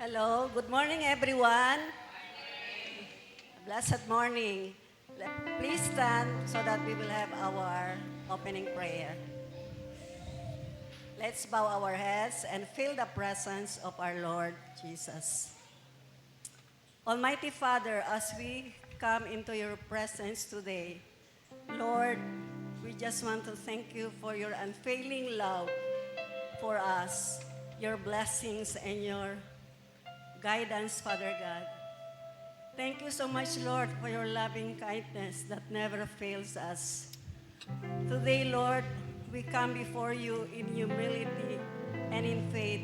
Hello, good morning everyone. Blessed morning. Please stand so that we will have our opening prayer. Let's bow our heads and feel the presence of our Lord Jesus. Almighty Father, as we come into your presence today, Lord, we just want to thank you for your unfailing love for us, your blessings and your guidance, Father God. Thank you so much, Lord, for your loving kindness that never fails us. Today, Lord, we come before you in humility and in faith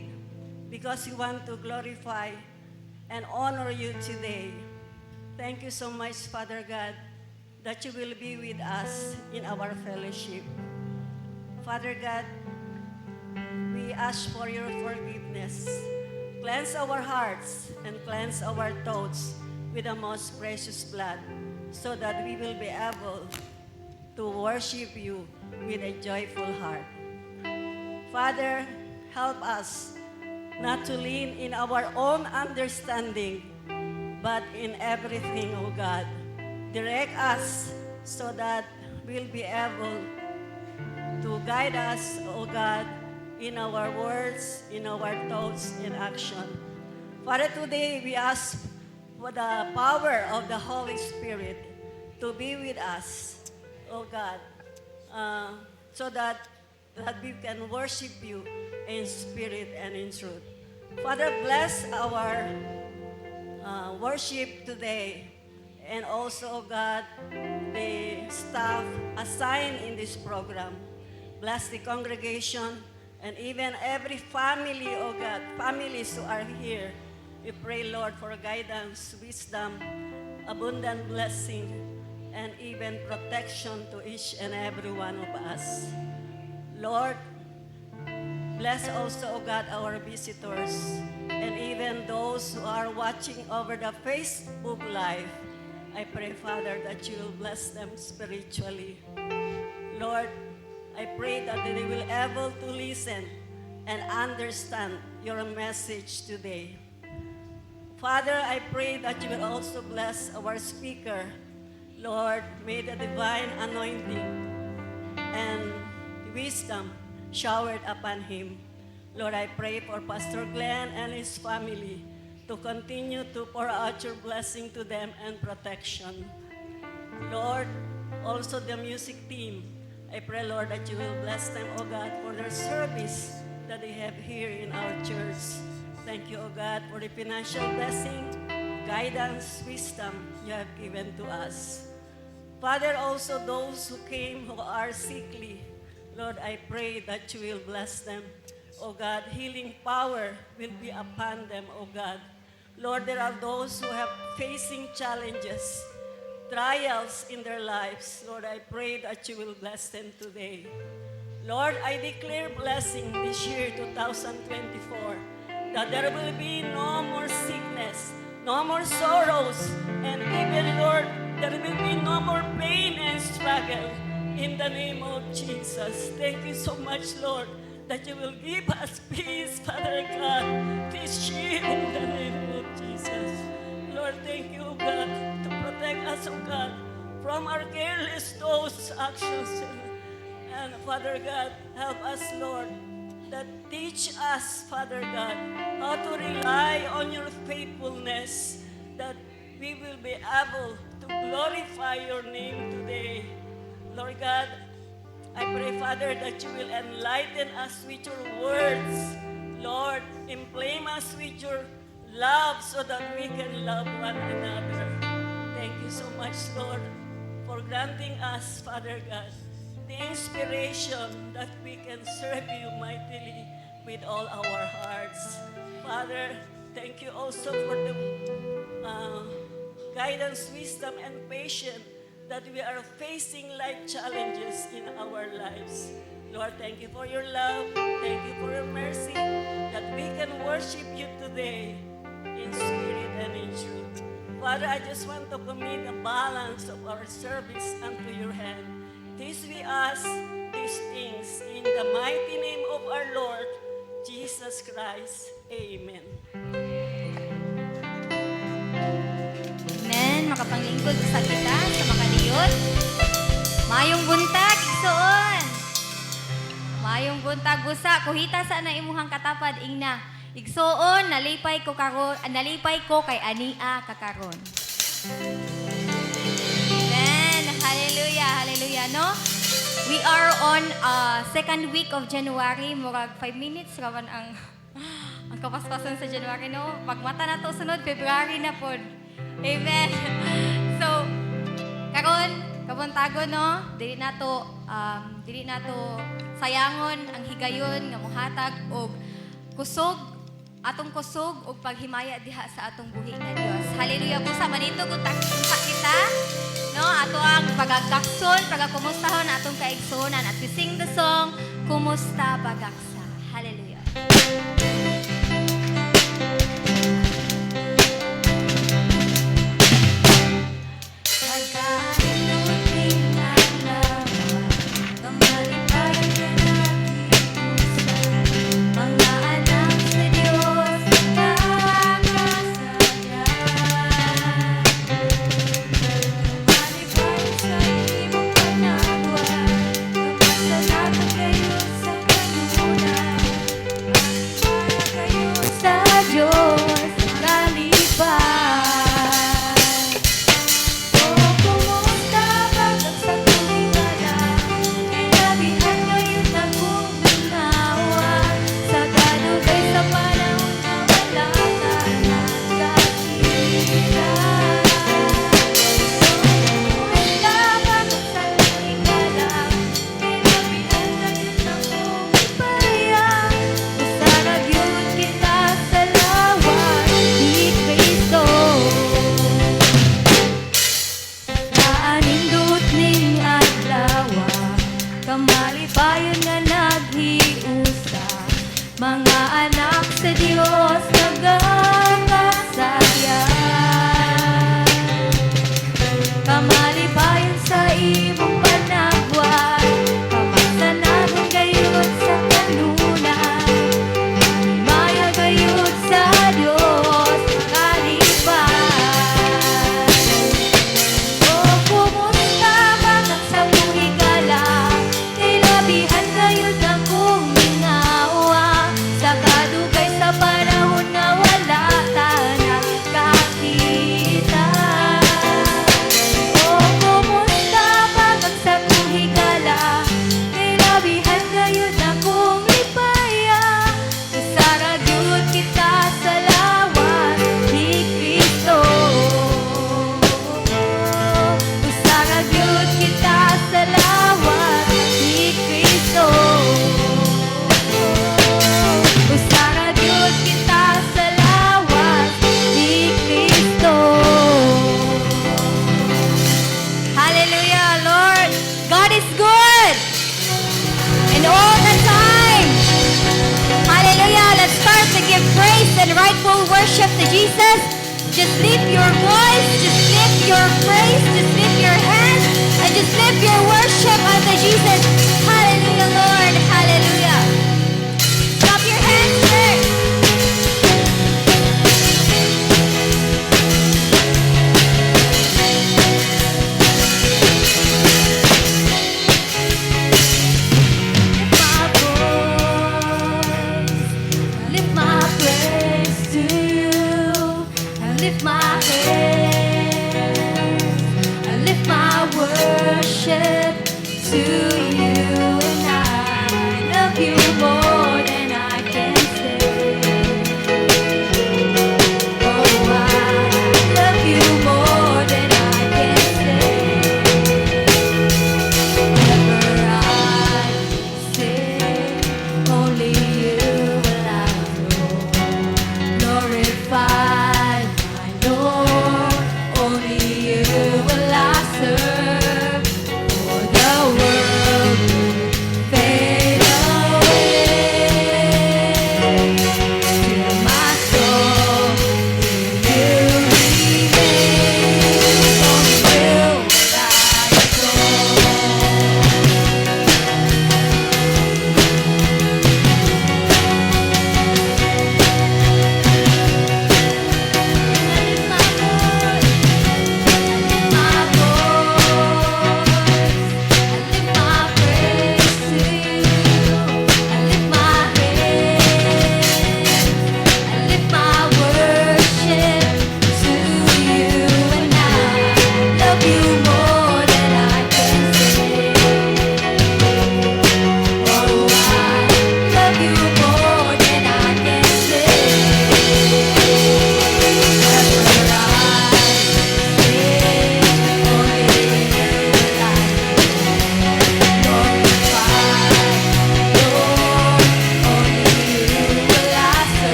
because we want to glorify and honor you today. Thank you so much, Father God, that you will be with us in our fellowship. Father God, we ask for your forgiveness. Cleanse our hearts and cleanse our thoughts with the most precious blood so that we will be able to worship you with a joyful heart. Father, help us not to lean in our own understanding, but in everything, O God. Direct us so that we'll be able to guide us, O God, in our words, in our thoughts, in action. Father, today we ask for the power of the Holy Spirit to be with us, O God, so that we can worship you in spirit and in truth. Father, bless our worship today and also, God, the staff assigned in this program. Bless the congregation and even every family, oh God, families who are here. We pray, Lord, for guidance, wisdom, abundant blessing, and even protection to each and every one of us. Lord, bless also, oh God, our visitors and even those who are watching over the Facebook Live. I pray, Father, that you will bless them spiritually. Lord, I pray that they will be able to listen and understand your message today. Father, I pray that you will also bless our speaker. Lord, may the divine anointing and wisdom showered upon him. Lord, I pray for Pastor Glenn and his family to continue to pour out your blessing to them and protection. Lord, also the music team, I pray, Lord, that you will bless them, O God, for their service that they have here in our church. Thank you, O God, for the financial blessing, guidance, wisdom you have given to us. Father, also those who came who are sickly, Lord, I pray that you will bless them. O God, healing power will be upon them, O God. Lord, there are those who have facing challenges, trials in their lives. Lord, I pray that you will bless them today. Lord, I declare blessing this year, 2024, that there will be no more sickness, no more sorrows, and even, Lord, there will be no more pain and struggle in the name of Jesus. Thank you so much, Lord, that you will give us peace, Father God, this year in the name of Jesus. Lord, thank you, God, to protect us, oh God, from our careless thoughts, actions. And Father God, help us, Lord, that teach us, Father God, how to rely on your faithfulness, that we will be able to glorify your name today. Lord God, I pray, Father, that you will enlighten us with your words. Lord, inflame us with your love so that we can love one another. Thank you so much, Lord, for granting us, Father God, the inspiration that we can serve you mightily with all our hearts. Father, thank you also for the guidance, wisdom, and patience that we are facing life challenges in our lives. Lord, thank you for your love. Thank you for your mercy that we can worship you today in spirit and in truth. Father, I just want to commit the balance of our service unto your hand. This we ask these things in the mighty name of our Lord, Jesus Christ. Amen. makapanglingkod sa kita sa makaliyon. Mayong buntag, igsoon. Mayong buntag busa, kuhita sa na imuhang katapad ingna. Igsoon, nalipay ko kay ania kakaron. Amen. Hallelujah, hallelujah, no? We are on second week of January. Murag 5 minutes rawan ang kapaspasan sa January, no? Pagmata na to sunod, February na po. Amen. So, karon kabuntagon, no? Dili na to sayangon ang higayon nga mohatag og kusog atong kusog og paghimaya diha sa atong buhi nga Dios. Hallelujah. Busa manito kung kita, no? Ato ang pagagakson, pagakumustahon atong kaigsunan at we sing the song Kumusta Bagaksa. Hallelujah. Mga anak sa Diyos nagkakasaya. Kamalipayon sa imong panagway, kamasanagon gayud sa kanunay. Maya gayud sa Diyos makalipay. O kumusta bagak sa buhi gala, nilabihan gayud ang kong mingawa. Sa kadugay sa panahon nga wala ta nakakita. O kumusta bagak sa buhigala, nilabihan gayud akong lipaya. Kasaragyud kita sa lawas ni Kristo. Kasaragyud kita sa lawas ni Kristo. Usaragyud kita sa lawas ni Kristo. Hallelujah, Lord. God is good. And all the time. Hallelujah. Let's start to give praise and rightful worship to Jesus. Just lift your voice, just lift your praise, just lift your hands, and just lift your worship unto Jesus. Hallelujah, Lord. Hallelujah. Clap your hands, church. Lift my praise to you. I lift my hands. I lift my worship to you. And I love you more than I can say. Oh, I love you more than I can say. Whenever I sing, only you will I know. Glorified, my Lord, only you will I serve. For the world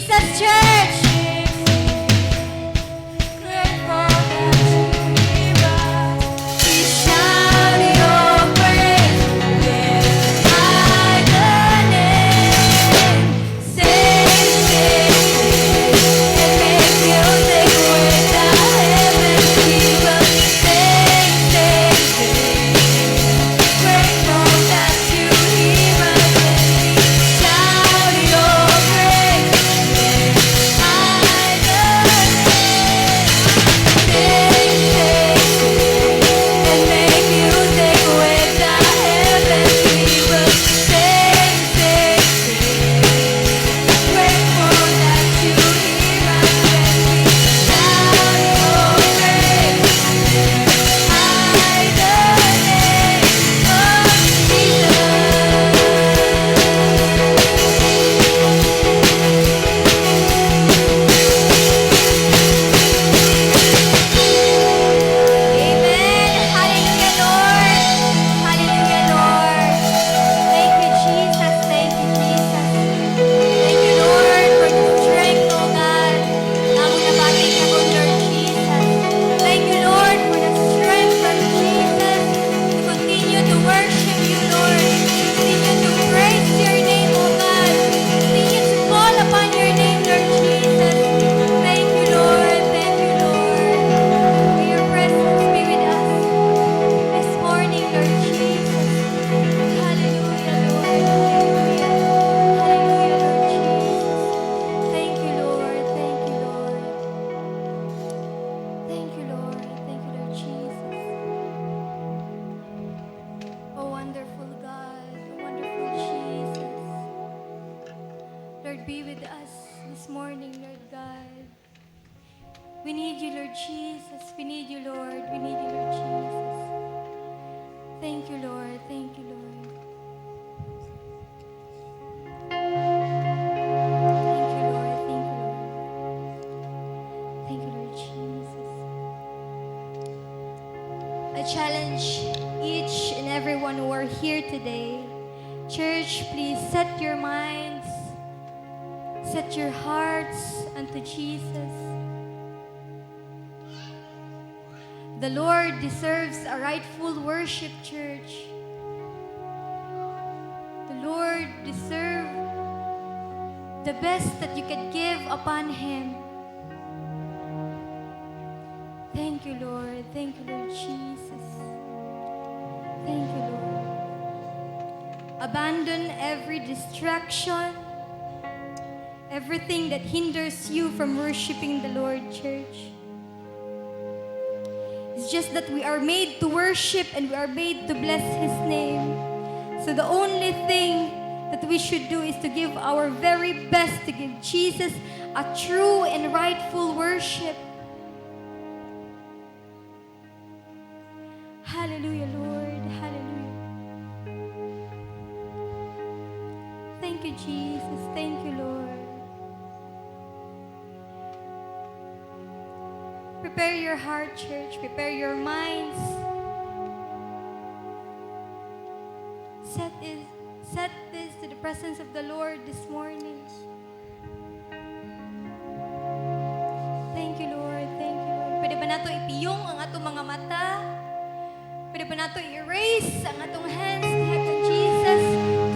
Jesus, church. We shout your praise, lift high the name. Sing, sing, and make music with the heavens. We will sing, sing, sing. Grateful that you hear us when we shout your praise, lift high the name. Sing, sing, sing, and make music with the heavens. We will sing, sing, sing. Grateful that you hear us when we shout your praise, lift high the name Amen. Hallelujah, Lord. Hallelujah, Lord. Thank you, Jesus. Thank you, Jesus. Thank you, Lord, for the strength, oh God. Namo nabati ka po, Lord Jesus. Thank you, Lord, for the strength, Lord Jesus, to continue to worship you, Lord. Continue to praise your name, oh God. Continue to call upon your name, Lord Jesus. Thank you, Lord. Thank you, Lord. May your presence be with us this morning, Lord Jesus. Hallelujah, Lord. Hallelujah. Hallelujah, Lord Jesus. Thank you, Lord. Thank you, Lord. Thank you, Lord. Thank you, Lord Jesus. Oh, wonderful God. Oh, wonderful Jesus. Lord, be with us this morning, Lord God. We need you, Lord Jesus. We need you, Lord. We need you, Lord Jesus. Thank you, Lord. Thank you, Lord. Thank you, Lord. Thank you, Lord. Thank you, Lord Jesus. I challenge each and everyone who are here today. Church, please set your minds, set your hearts unto Jesus. The Lord deserves a rightful worship, church. The Lord deserves the best that you can give upon Him. Thank you, Lord. Thank you, Lord Jesus. Thank you, Lord. Abandon every distraction, everything that hinders you from worshiping the Lord, church. It's just that we are made to worship and we are made to bless His name. So the only thing that we should do is to give our very best to give Jesus a true and rightful worship. Hallelujah, Lord. Hallelujah. Thank you, Jesus. Thank you, Lord. Prepare your heart, church. Prepare your minds. Set this to the presence of the Lord this morning. Thank you, Lord. Thank you, Lord. Pwede ba nato ipiyong ang atong mga mata? Pwede ba nato erase ang atong hands diha to Jesus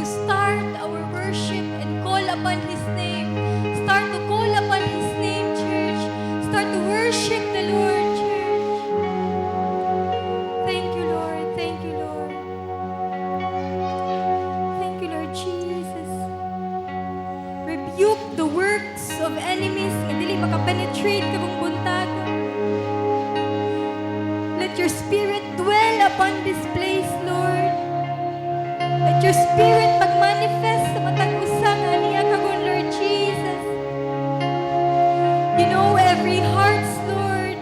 to start our worship and call upon His name. Start to call upon His name, church. Start to worship the Lord, church. Thank you, Lord. Thank you, Lord. Thank you, Lord Jesus. Rebuke the works of enemies nga dili makapenetrate ka mong buntaga. Let your spirit dwell upon this place, Lord. Let your spirit mag-manifest sa matag usa nga niya kagon, Lord Jesus. You know every hearts, Lord.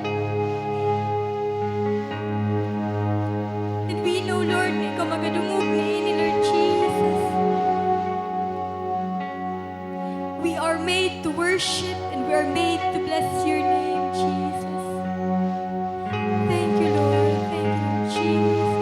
And we know, Lord, nga ikaw magadungog ni Lord Jesus. We are made to worship and we are made to bless your name, Jesus. Thank you, Lord. Thank you, Jesus.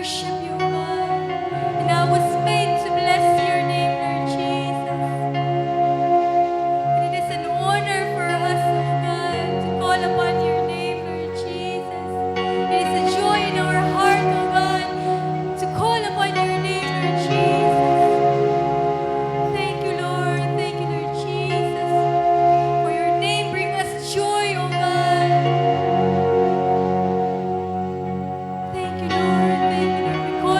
worship you, God. And I was made to bless your name, Lord Jesus. And it is an honor for us, oh God, to call upon your name, Lord Jesus. It is a joy in our heart, oh God, to call upon your name, Lord Jesus. Thank you, Lord. Thank you, Lord Jesus. For your name bring us joy, oh God. Thank you, Lord. Thank you, Lord. We call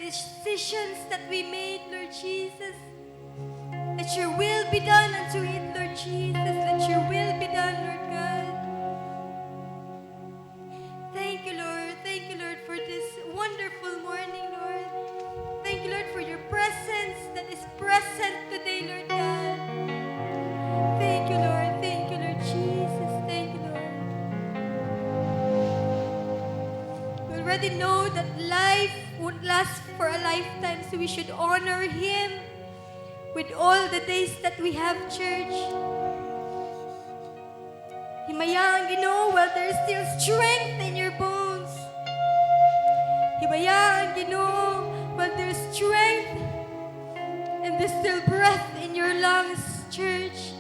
decisions that we made, Lord Jesus. Let your will be done unto it, Lord Jesus. Let your will be done, Lord God. Thank you, Lord. Thank you, Lord, for this wonderful morning, Lord. Thank you, Lord, for your presence that is present today, Lord God. Thank you, Lord. Thank you, Lord Jesus. Thank you, Lord. We already know that life won't last for a lifetime, so we should honor Him with all the days that we have, church. Himayaan, Ginoo, while there is still strength in your bones. Himayaan, Ginoo, while there is strength and there's still breath in your lungs, church.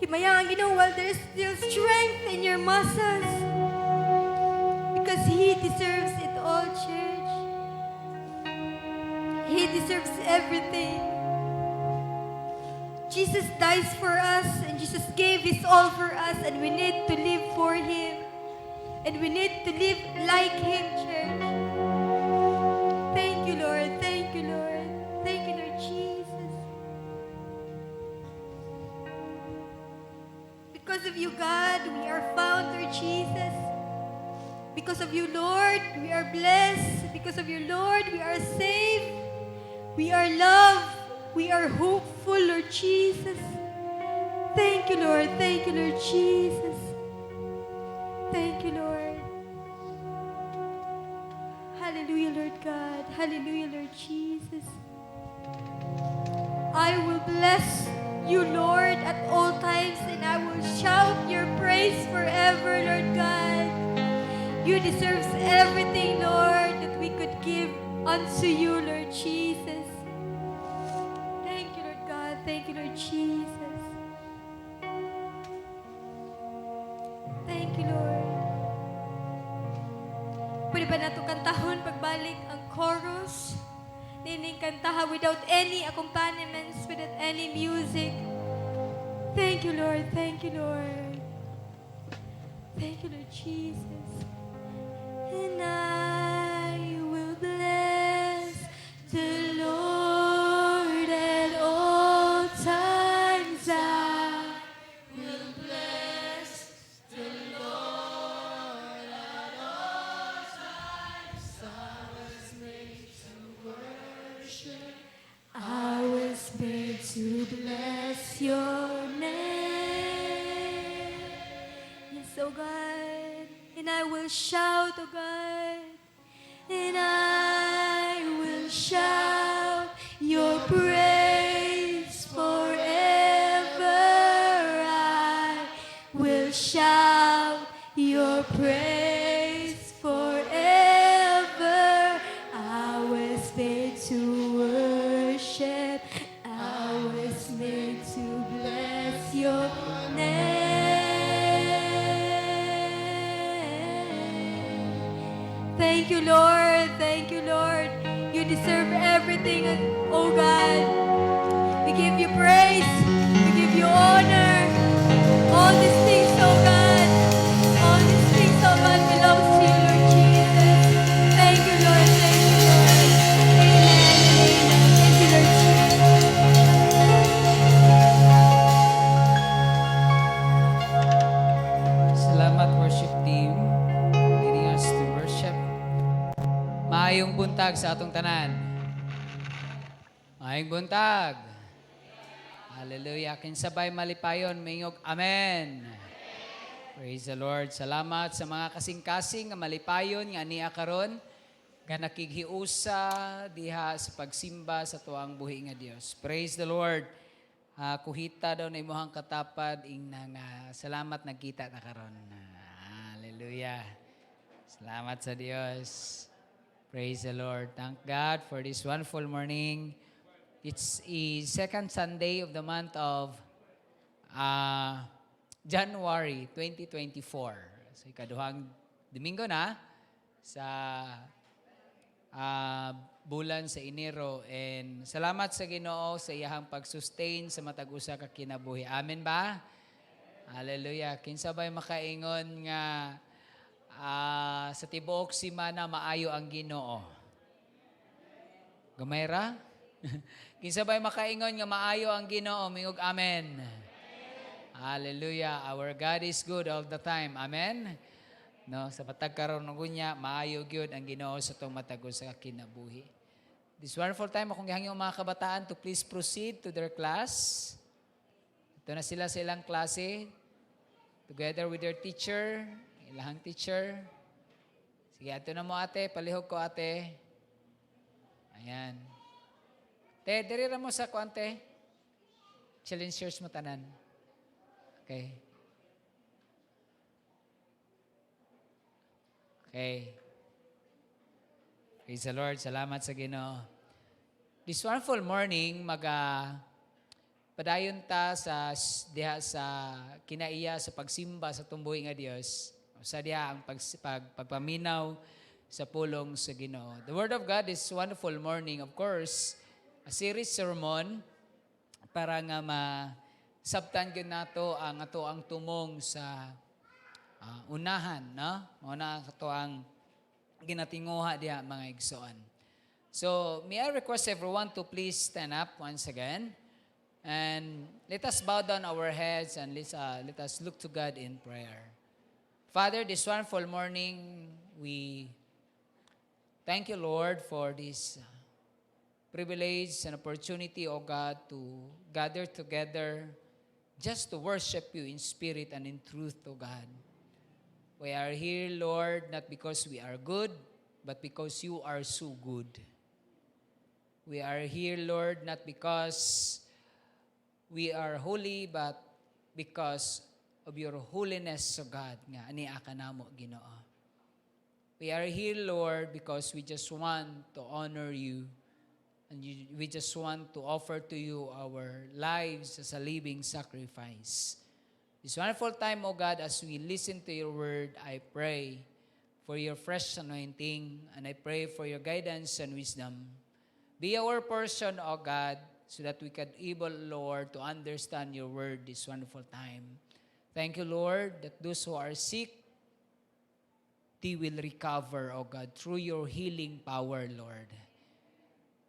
Himayaan, Ginoo, while there is still strength in your muscles. Because He deserves it all, church. He deserves everything. Jesus dies for us, and Jesus gave His all for us, and we need to live for Him. And we need to live like Him, church. Thank you, Lord. Thank you, Lord. Thank you, Lord Jesus. Because of you, God, we are found, Lord Jesus. Because of you, Lord, we are blessed. Because of you, Lord, we are saved. We are loved. We are hopeful, Lord Jesus. Thank you, Lord. Thank you, Lord Jesus. Thank you, Lord. Hallelujah, Lord God. Hallelujah, Lord Jesus. I will bless you, Lord, at all times, and I will shout your praise forever, Lord God. You deserve everything, Lord, that we could give unto you, Lord Jesus. Thank you, Lord God. Thank you, Lord Jesus. Thank you, Lord. Pwede ba nato kantahon pagbalik ang chorus? Nining kantaha without any accompaniments, without any music. Thank you, Lord. Thank you, Lord. Thank you, Lord Jesus. And I will bless the Lord at all times. I will bless the Lord at all times. I was made to worship. I was made to bless your name. Yes, oh God. And I will shout, oh God, and I will shout your praise forever. I will shout your praise forever. I was made to worship. I was made to bless your name. Thank you, Lord. Thank you, Lord. You deserve everything, oh God. We give you praise. We give you honor. All these things, oh God. All these things, oh God, belongs to you, Lord Jesus. Thank you, Lord. Thank you, Lord. Amen. Amen. Thank you, Lord Jesus. Salamat worship team leading us to worship. Maayong buntag sa atong tanan. Maayong buntag. Hallelujah. Kinsabay malipayon, mayong amen. Praise the Lord. Salamat sa mga kasing-kasing nga malipayon nga niya karon nga nakighiusa diha sa pagsimba sa tuang buhi nga Dios. Praise the Lord. Kuhita daw na imuhang katapad inang salamat nagkita na karon. Hallelujah. Salamat sa Dios. Praise the Lord. Thank God for this wonderful morning. It's a second Sunday of the month of January 2024. So ikaduhang Domingo na sa bulan sa Enero. And salamat sa Ginoo sa iyahang pag-sustain sa matag usa ka kinabuhi. Amen ba? Hallelujah. Kinsa ba'y makaingon nga sa tibuok simana maayo ang Ginoo. Gamay ra? Kinsa ba'y makaingon nga maayo ang Ginoo, mingog amen. Hallelujah. Our God is good all the time. Amen. No, sa matag karon ng gunya, maayo gyud ang Ginoo sa tong matag sa kinabuhi. This wonderful time akong gihangyo ang mga kabataan to please proceed to their class. Ito na sila sa ilang klase together with their teacher, ilang teacher. Sige, ato na mo ate, palihog ko ate. Ayan. Te, diri ra mo sa kuante. Challenge shares mo tanan. Okay. Okay. Praise the Lord. Salamat sa Ginoo. This wonderful morning, padayon ta sa diha sa kinaiya sa pagsimba sa tumboy nga Dios. Sa diha ang pagpaminaw sa pulong sa Ginoo. The Word of God is wonderful morning, of course, a series sermon para nga sabtan gyud nato ang ato ang tumong sa unahan, no? Una ato ang ginatinguha diha mga igsoon. So, may I request everyone to please stand up once again and let us bow down our heads and let us look to God in prayer. Father, this wonderful morning, we thank you, Lord, for this privilege and opportunity, O God, to gather together just to worship you in spirit and in truth, O God. We are here, Lord, not because we are good, but because you are so good. We are here, Lord, not because we are holy, but because of your holiness, O God, nga ania ka namo, Ginoo. We are here, Lord, because we just want to honor you. And we just want to offer to you our lives as a living sacrifice. This wonderful time, O God, as we listen to your word, I pray for your fresh anointing, and I pray for your guidance and wisdom. Be our portion, O God, so that we can able, Lord, to understand your word this wonderful time. Thank you, Lord, that those who are sick, they will recover, O God, through your healing power, Lord.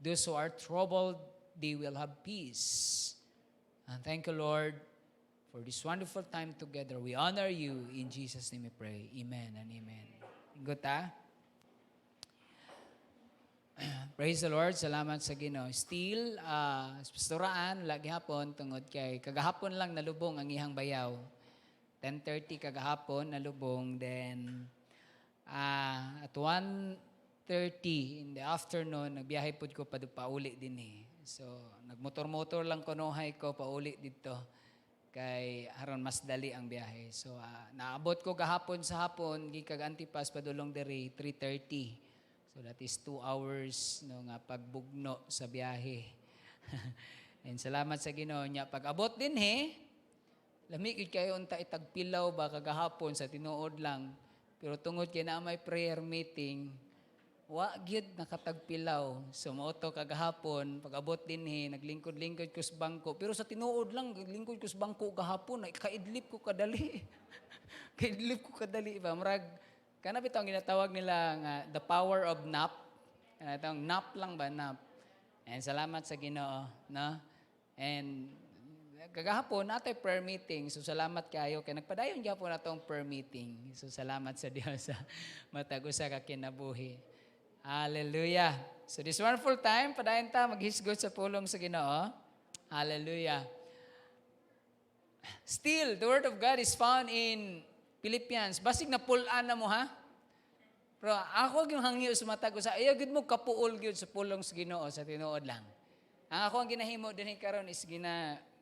Those who are troubled, they will have peace. And thank you, Lord, for this wonderful time together. We honor you. In Jesus' name we pray. Amen and amen. Good, ha? Praise the Lord. Salamat sa Ginoo. Still, pastoraan, lagi hapon, tungod kay kagahapon lang nalubong ang ihang bayaw. 10:30 kagahapon nalubong. Then, at 1:30 in the afternoon, nagbiyahe po ko pauli din eh. So, nagmotor-motor lang kunuhay ko pauli dito. Kay haron mas dali ang biyahe. So, naabot ko gahapon sa hapon, gikag Antipas padulong diri 3:30. So, that is 2 hours no, nga pagbugno sa biyahe. And salamat sa Ginoo niya. Pag abot din lamig kayo unta itagpilaw ba kagahapon sa tinuod lang. Pero tungod kay na may prayer meeting, wa gyud nakatagpilaw. So moto kagahapon, pag-abot din naglingkod-lingkod ko sa bangko. Pero sa tinuod lang, lingkod ko sa bangko gahapon, kaidlip ko kadali. Kaidlip ko kadali ba? Marag, kana bitaw ang ginatawag nila nga, the power of nap. Kanatawag nap lang ba? Nap. And salamat sa Ginoo, no? And kagahapon natay prayer meeting. So salamat kayo kay nagpadayon gyapon natong prayer meeting. So salamat sa Dios sa matag usa ka kinabuhi. Hallelujah. So this wonderful time padayon ta maghisgot sa pulong sa Ginoo. Hallelujah. Still the word of God is found in Philippians. Basig na pull-an na mo ha. Pero ako yung hangyo sa matag usa ayaw gid mo kapuol gyud sa pulong sa Ginoo sa tinuod lang. Ang ako ang ginahimo dinhi karon is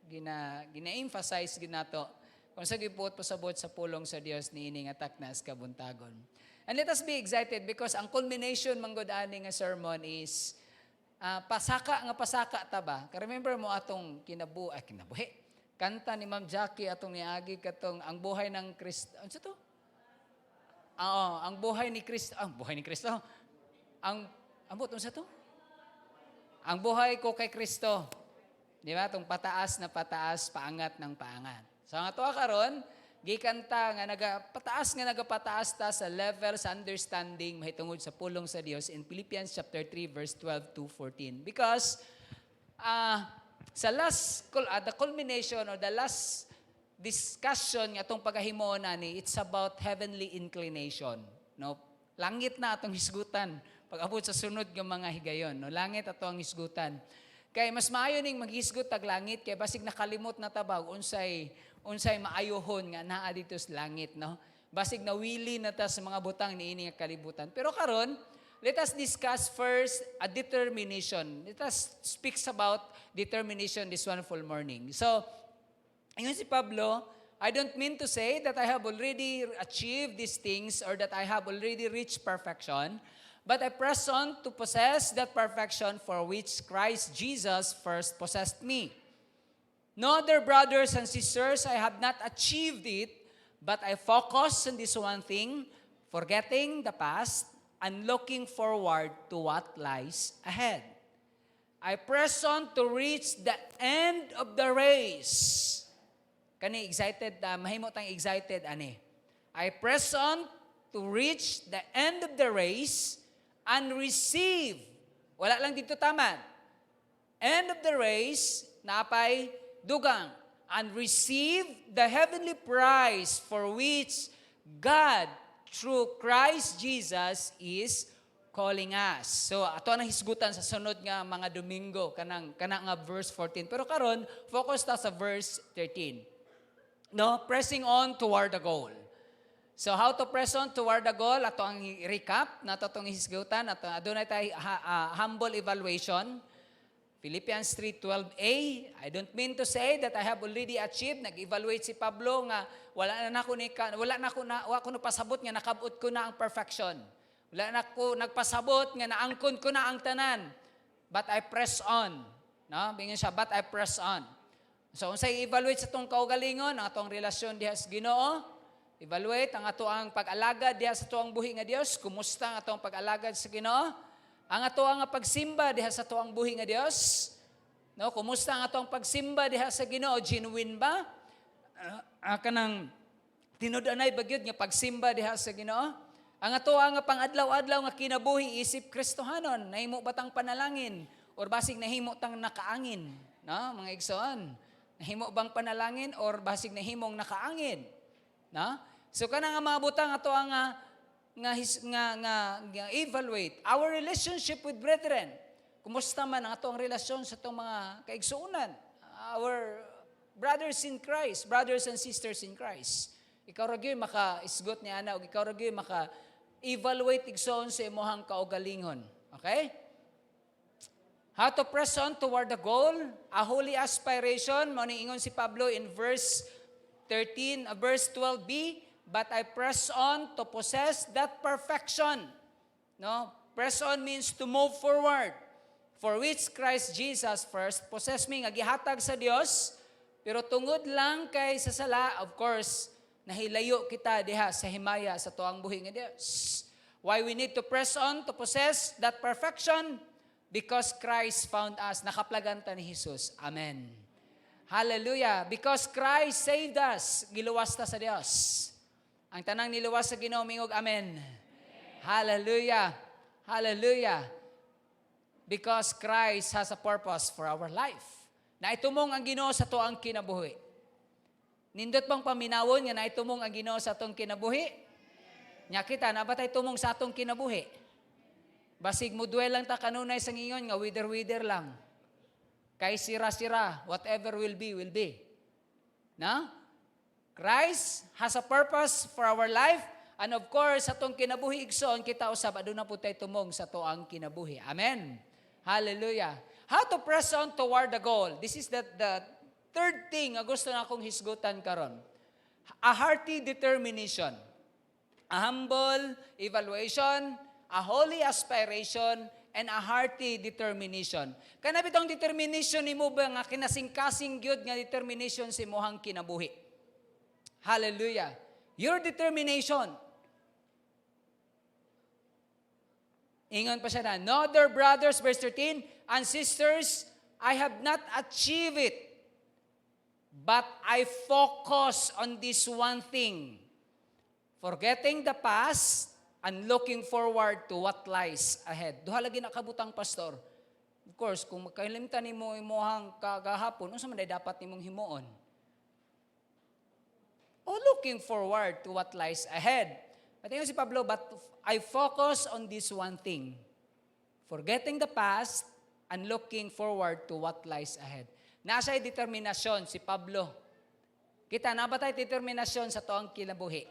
gina-emphasize ginato kung sa gipot pasabot sa pulong sa Dios niini nga taknas kabuntagon. And let us be excited because ang culmination manggod ani nga sermon is pasaka ta ba? Remember mo atong kinabuhi. Kanta ni Ma'am Jackie atong niagi katong ang buhay ng Kristo. Ano to? Ang buhay ni Kristo. Ang buhay ni Kristo. Ang ano sa to? Ang buhay ko kay Kristo. Di ba? Itong pataas na pataas, paangat ng paangat. So ang ato karon, gikanta nga nagapataas ta sa level sa understanding mahitungod sa pulong sa Dios in Philippians chapter 3 verse 12 to 14. Because sa the culmination or the last discussion nga atong pagahimo nani, it's about heavenly inclination. No? Langit na atong hisgutan pag-abot sa sunod nga mga higayon. No? Langit ato ang hisgutan. Kay mas maayo ning maghisgot tag langit kay basig nakalimot na tabag unsay maayohon nga naa dito sa langit, no? Basig nawili na ta sa mga butang niini nga kalibutan. Pero karon, let us discuss first a determination. Let us speak about determination this wonderful morning. So, ayun si Pablo, I don't mean to say that I have already achieved these things or that I have already reached perfection, but I press on to possess that perfection for which Christ Jesus first possessed me. No, dear brothers and sisters, I have not achieved it, but I focus on this one thing, forgetting the past and looking forward to what lies ahead. I press on to reach the end of the race. Kani excited, mahimo tang excited ani. I press on to reach the end of the race and receive. Wala lang dito taman. End of the race, napay dugang. And receive the heavenly prize for which God, through Christ Jesus, is calling us. So, ato na hisgutan sa sunod nga mga Domingo, kanang nga verse 14. Pero karon focus ta sa verse 13. No? Pressing on toward the goal. So how to press on toward the goal? Ato ang recap, nato itong hisgutan. Doon na tayo humble evaluation. Philippians 3:12a, I don't mean to say that I have already achieved. Nag-evaluate si Pablo nga wala na ako napasabot nga nakabot ko na ang perfection. Wala na ako nagpasabot nga naangkon ko na ang tanan. But I press on. No? Bingin siya, but I press on. So unsay evaluate sa itong kaugalingon, ang atong relasyon diha sa Ginoo. Evaluate ang ato ang pag-alagad diha sa tuang buhi nga Dios. Kumusta ang atong pag-alagad sa Ginoo? Ang ato ang pagsimba diha sa tuang buhi nga Dios. No, kumusta ang atong pagsimba diha sa Ginoo? Genuine ba? Kanang tinud-anay bagyod nga pagsimba diha sa Ginoo? Ang ato ang pang-adlaw-adlaw nga kinabuhi isip Kristohanon, nahimo batang panalangin or basig nahimo tang nakaangin, no? Mga igsoon. Nahimo bang panalangin or basig nahimong nakaangin? No? So kana nga mga butang ato ang nga evaluate our relationship with brethren. Kumusta man ang atong relasyon sa atong mga kaigsuonan? Our brothers in Christ, brothers and sisters in Christ. Ikaw ra gyud maka-isgot ni ana ug ikaw ra gyud maka-evaluate igsoon sa imong kaugalingon. Okay? How to press on toward the goal, a holy aspiration, mao ni ingon si Pablo in verse 12b, but I press on to possess that perfection. No? Press on means to move forward, for which Christ Jesus first possessed me. Nga gihatag sa Dios, pero tungod lang kay sa sala, of course, nahilayo kita diha sa himaya sa tuang buhi nga Dios. Why we need to press on to possess that perfection? Because Christ found us. Nakaplaganta ni Jesus. Amen. Hallelujah. Because Christ saved us. Giluwas ta sa Dios. Ang tanang niluwas sa Ginoo mingog amen. Hallelujah. Hallelujah. Because Christ has a purpose for our life. Naitumong ang Ginoo sa tuang kinabuhi. Nindot bang paminawon nga naitumong ang Ginoo sa atong kinabuhi? Nya kita na ba tay tumong sa atong kinabuhi? Basig mo duel lang ta kanunay sa ngingon nga wither lang. Kay sira-sira, whatever will be, will be. No? Christ has a purpose for our life. And of course, sa itong kinabuhi igsoon, kita usab, aduna po tayo tumong sa toang kinabuhi. Amen. Hallelujah. How to press on toward the goal. This is the third thing na gusto na akong hisgutan karon. A hearty determination. A humble evaluation. A holy aspiration. And a hearty determination. Kana bitong determination nimo ba nga kinasing-kasing gyud nga determination si mohang kinabuhi. Hallelujah. Your determination. Ingon pa siya na, no, dear brothers, verse 13, and sisters, I have not achieved it, but I focus on this one thing, forgetting the past and looking forward to what lies ahead. Duha lagi nakabutang, pastor. Of course, kung magkailimtan nimo imuhang kagahapon, unsa man day dapat nimong himuon? O looking forward to what lies ahead. Patingon si Pablo, but I focus on this one thing, forgetting the past and looking forward to what lies ahead. Nasa'y determinasyon si Pablo. Kita na ba tayo determinasyon sa toang kinabuhi?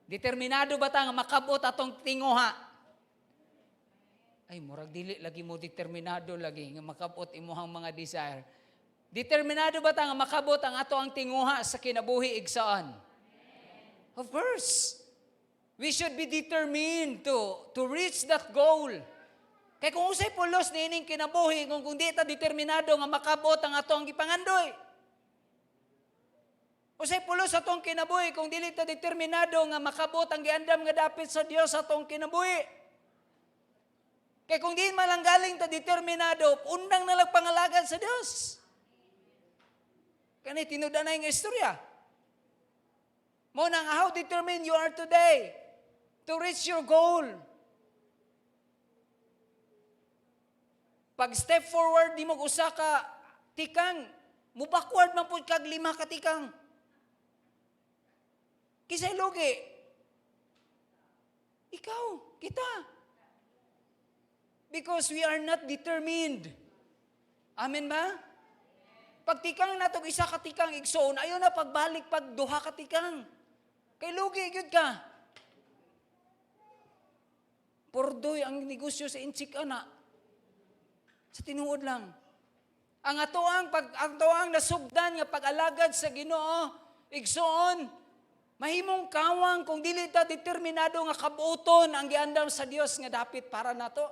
Determinado ba tayo nga makabot atong tinguha? Ay, murag dili lagi mo determinado lagi nga makabot imuhang mga desire. Determinado ba tayo nga makabot ang ato ang tinguha sa kinabuhi igsoon? Of course. We should be determined to reach that goal. Kaya kung usay pulos niining kinabuhi, kung di ta determinado nga makabot ang ato ang gipangandoy. Usay pulos sa atong kinabuhi, kung dili ta determinado nga makabot ang giandam nga dapit sa Dios sa atong kinabuhi. Kaya kung di man lang galing ta determinado, undang na lang pangalagad sa Dios. Kani tinuda na yung istorya. Mo nang how determined you are today to reach your goal. Pag step forward, di mo usa ka tikang, mo backward man po kag 5 ka tikang. Kisay lugi. Ikaw, kita. Because we are not determined. Amen ba? Pag tikang na itong isa ka tikang igsoon, ayaw na pagbalik pag 2 ka tikang. Kay lugi, yun ka. Pordoy ang negosyo sa inchik ana. Sa tinuod lang. Ang atoang nasugdan nga pag-alagad sa Ginoo, igsoon, mahimong kawang kung dili ta determinado nga kabuton ang giandam sa Dios nga dapit para nato.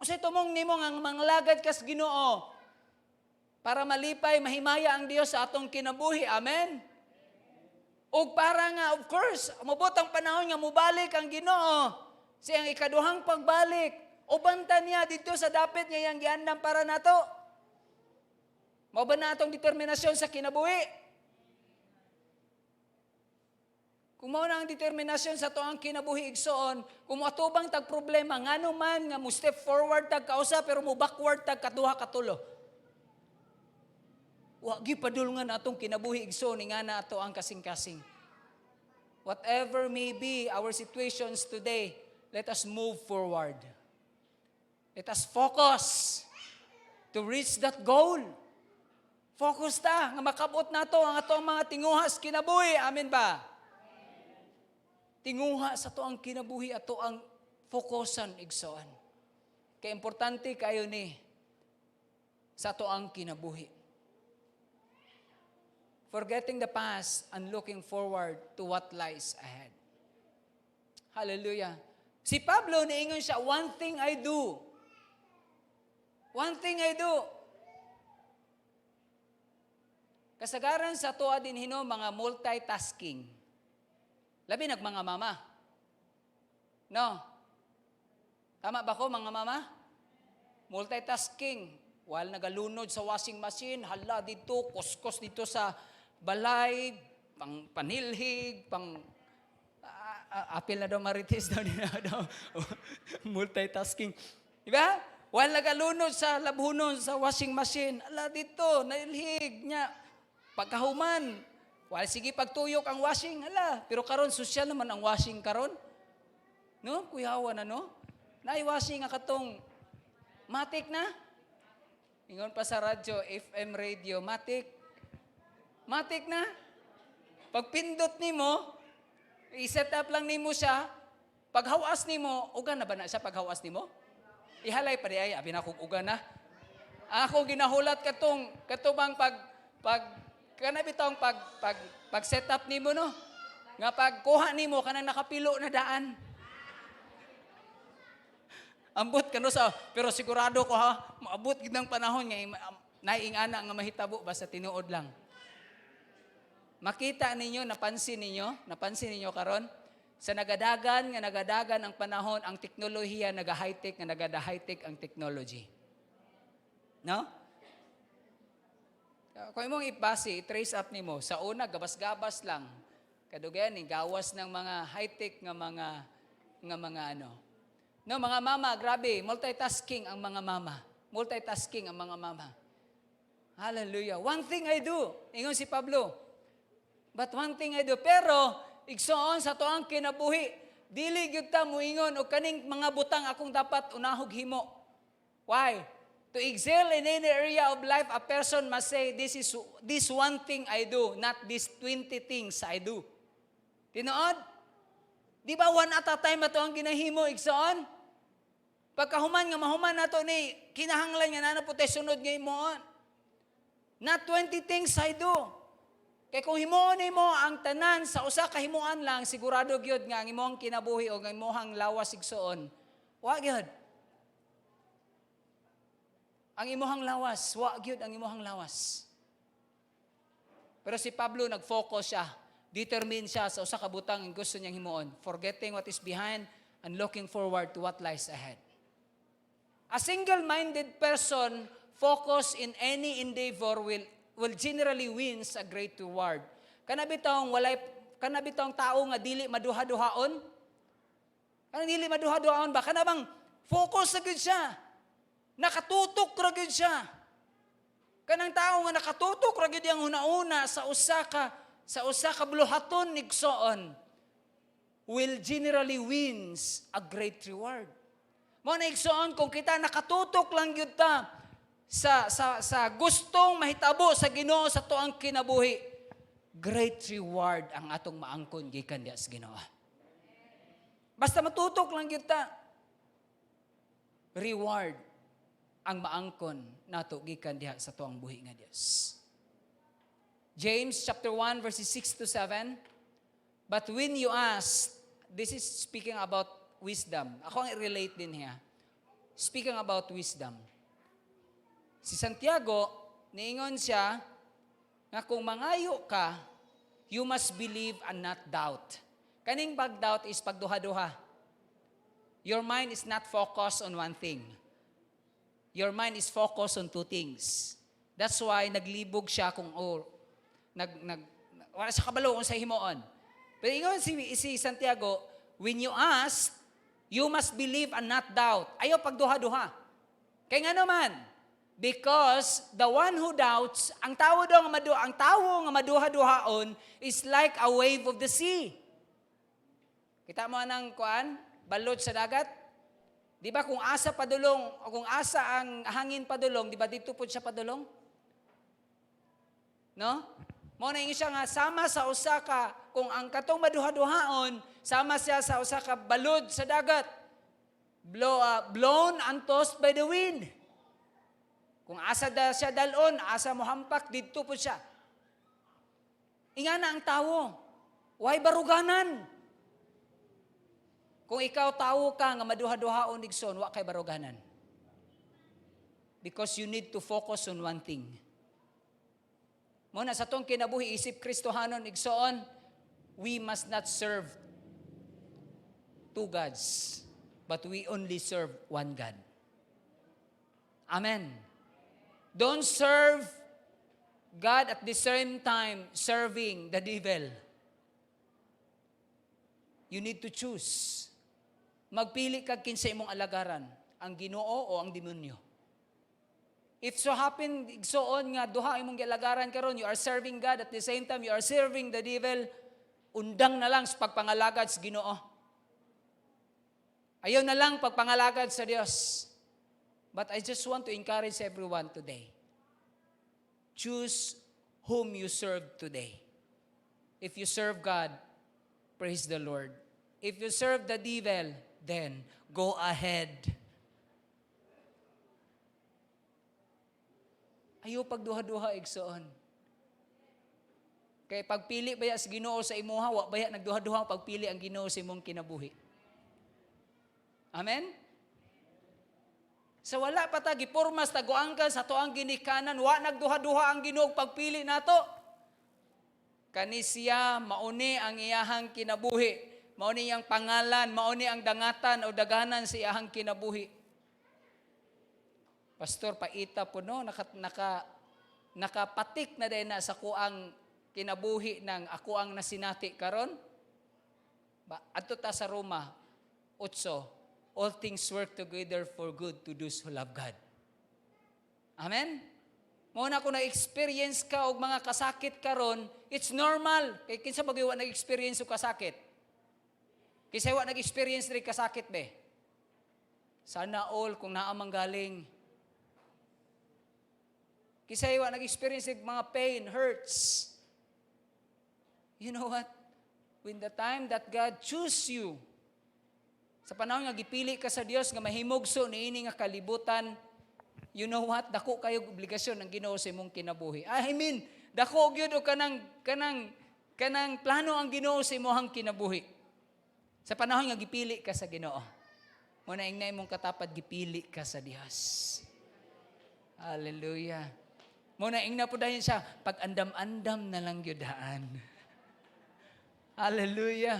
Usay tumong nimo nga manglagad kas Ginoo para malipay mahimaya ang Dios sa atong kinabuhi. Amen. O para nga, of course, mabot ang panahon nga mubalik ang Ginoo sa iyang ikaduhang pagbalik. O banta niya dito sa dapit niya yung giandam para nato. Mao ba na atong determinasyon sa kinabuhi? Kung mao na ang determinasyon sa to ang kinabuhi igsoon, kung atubang tag problema, ngano man nga mo step forward tag kausa pero mo backward tag kaduha katulo. Wa gi padulngan atong kinabuhi igsoon nga na ato ang kasing-kasing. Whatever may be our situations today, let us move forward. Let us focus to reach that goal. Focus ta nga makabot nato ang ato ang mga tinguhas kinabuhi. Amen ba? Tinguha sa to ang kinabuhi ato ang fokusan igsoon. Kay importante kayo ni sa to ang kinabuhi. Forgetting the past and looking forward to what lies ahead. Hallelujah. Si Pablo, niingon siya, one thing I do. One thing I do. Kasagaran sa tuwa din hino, mga multitasking. Labi mga mama. No? Tama ba ko, mga mama? Multitasking. While nagalunod sa washing machine, hala dito, kuskos dito sa balay, pang panilhig, pang apil na daw marites daw nila daw. Multitasking. Diba? While nagalunod sa labhunon sa washing machine, ala dito, nailhig niya. Pagkahuman, while sige pagtuyok ang washing, ala. Pero karon social naman ang washing karon. No? Kuyawa na, no? Nai-washing nga katong matik na. Ingon pa sa radyo, FM radio, matik. Matik na. Pag pindot nimo, i-set up lang nimo siya, paghawas nimo, ugan na ba na siya paghawas nimo? Ihalay pa di ay, abi na kong ugan na. Ako ginahulat katubang pag set up nimo no. Nga pagkuha nimo kanang nakapilo na daan. Ambot kano sa pero sigurado ko ha, maabot gid ng panahon nga naiingana nga mahitabo basta tinuod lang. Makita ninyo, napansin ninyo karon sa nagadagan ang panahon, ang teknolohiya naga-high-tech, nagada-high-tech ang technology. No? Kung imong ipasi, i-trace up nimo, sa una, gabas-gabas lang. Kadugayan ni gawas ng mga high-tech nga mga ano. No, mga mama, grabe, multitasking ang mga mama. Multitasking ang mga mama. Hallelujah. One thing I do, ingon si Pablo. But one thing I do, pero igsoon sa tuang kinabuhi, dili gyud ta muingon og kaning mga butang akong dapat unahog himo. Why? To excel in any area of life, a person must say, this one thing I do, not these 20 things I do. Tinuod? Di ba one at a time ato ang ginahimo, igsoon? Pagkahuman nga mahuman nato ni, kinahanglan nga na po tayo sunod nga imoon. Not 20 things I do. Kaya kung himuon mo ang tanan sa usa ka himuan lang, sigurado gyud nga ang imong kinabuhi o ang imong lawas igsoon. Wa gyud. Ang imong lawas, wa gyud ang imong lawas. Pero si Pablo nag-focus siya. Determined siya sa usa ka butang ang gusto niyang himuon, forgetting what is behind and looking forward to what lies ahead. A single-minded person focused in any endeavor will generally wins a great reward. Kanabitong tao nga dili maduha-duhaon? Kanang dili maduha-duhaon ba? Kanabang focus sa gyud siya. Nakatutok ra gyud siya. Kanang tao nga nakatutok ra gyud yang una-una sa usa ka buluhaton igsoon will generally wins a great reward. Mo na igsoon kung kita nakatutok lang gyud ta sa gustong mahitabo sa Ginoo sa tuang kinabuhi, great reward ang atong maangkon gikan diha sa Ginoo. Basta matutok lang gyud ta, reward ang maangkon nato gikan diha sa tuang buhi nga Dios. James chapter 1 verses 6 to 7. But when you ask, this is speaking about wisdom. Ako ang i-relate din niya. Speaking about wisdom. Si Santiago, niingon siya, nga kung mangayo ka, you must believe and not doubt. Kaning pag-doubt is pagduha-duha. Your mind is not focused on one thing. Your mind is focused on two things. That's why naglibog siya kung wala sa kabalo kung sa himoon. Pero ingon si Santiago, when you ask, you must believe and not doubt. Ayaw pagduha-duha. Kaya nga naman, because the one who doubts, ang tao nga maduha-duhaon is like a wave of the sea. Kita mo anang kuan, balod sa dagat? Di ba kung asa padulong, o kung asa ang hangin padulong, di ba dito po siya padulong? No? Mo na siya nga, sama sa usa ka, kung ang katong maduha-duhaon, sama siya sa usa ka balod sa dagat. Blown and tossed by the wind. Kung asa siya dalon, asa mo hampak, dito po siya. Ingana ang tao, why baruganan? Kung ikaw tao ka nga maduha-duhaon igsoon, wa kay baruganan. Because you need to focus on one thing. Muna sa tong kinabuhi isip Kristohanon igsoon, we must not serve two gods, but we only serve one God. Amen. Don't serve God at the same time serving the devil. You need to choose. Magpili ka kinsa imong alagaran, ang Ginoo o ang demonyo. If so happen, igsoon nga, duha imong gialagaran karon, you are serving God, at the same time, you are serving the devil, undang na lang sa pagpangalagad sa Ginoo. Ayaw na lang pagpangalagad sa Dios. But I just want to encourage everyone today. Choose whom you serve today. If you serve God, praise the Lord. If you serve the devil, then go ahead. Ayaw pagduha-duha igsoon. Kay pagpili baya sa Ginoo sa imuha, wa baya nagduha-duha pagpili ang Ginoo sa imong kinabuhi. Amen? Sa wala pa ta gipormas taguang ka sa tuang ginikanan, wa nagduha-duha ang Ginoo pagpili nato. Kani siya mauni ang iyahang kinabuhi. Mauni ang pangalan, mauni ang dangatan o daganan sa iyahang kinabuhi. Pastor, paita po no, nakapatik na din na sa kuang kinabuhi ng ako ang nasinati karon. Adto ta sa Roma 8, all things work together for good to those who love God. Amen? Muna kung na-experience ka og mga kasakit karon, it's normal. Kay kinsa bagay wa nag-experience og kasakit? Kinsa wa nag-experience rin kasakit be? Sana all kung naa manggaling. Kinsa wa nag-experience og mga pain, hurts. You know what? When the time that God choose you, sa panahon nga gipili ka sa Dios nga mahimugso niini nga kalibutan, you know what? Dako kayo obligasyon ng Ginoo sa imong kinabuhi. I mean, dako gyud og kanang plano ang Ginoo sa imong kinabuhi. Sa panahon nga gipili ka sa Ginoo. Mo na ingna imong katapat gipili ka sa Dios. Hallelujah. Mo na ingna pud dayon siya pag andam-andam na lang gyud daan. Hallelujah.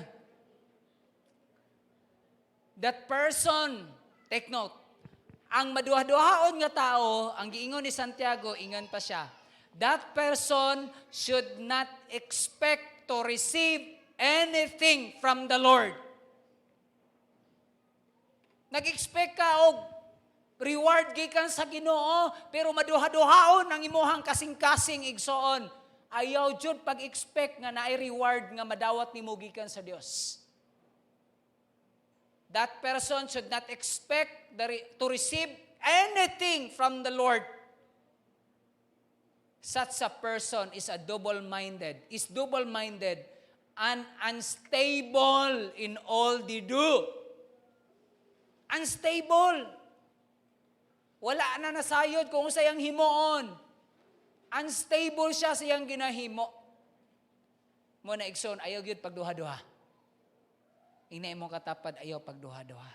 That person, take note, ang maduha-duhaon nga tao, ang giingon ni Santiago, ingon pa siya, that person should not expect to receive anything from the Lord. Nag-expect ka og reward gikan sa Ginoo, pero maduha-duhaon ang imuhang kasing-kasing igsoon. Ayaw jud pag-expect nga naay reward nga madawat nimo gikan sa Dios. That person should not expect to receive anything from the Lord. Such a person is double-minded and unstable in all they do. Unstable. Wala na nasayod kung sayang himoon. Unstable siya sa iyang ginahimo. Mo na igsoon, ayaw gyud pagduha-duha. Ina imong katapad, ayaw pagduha-duha.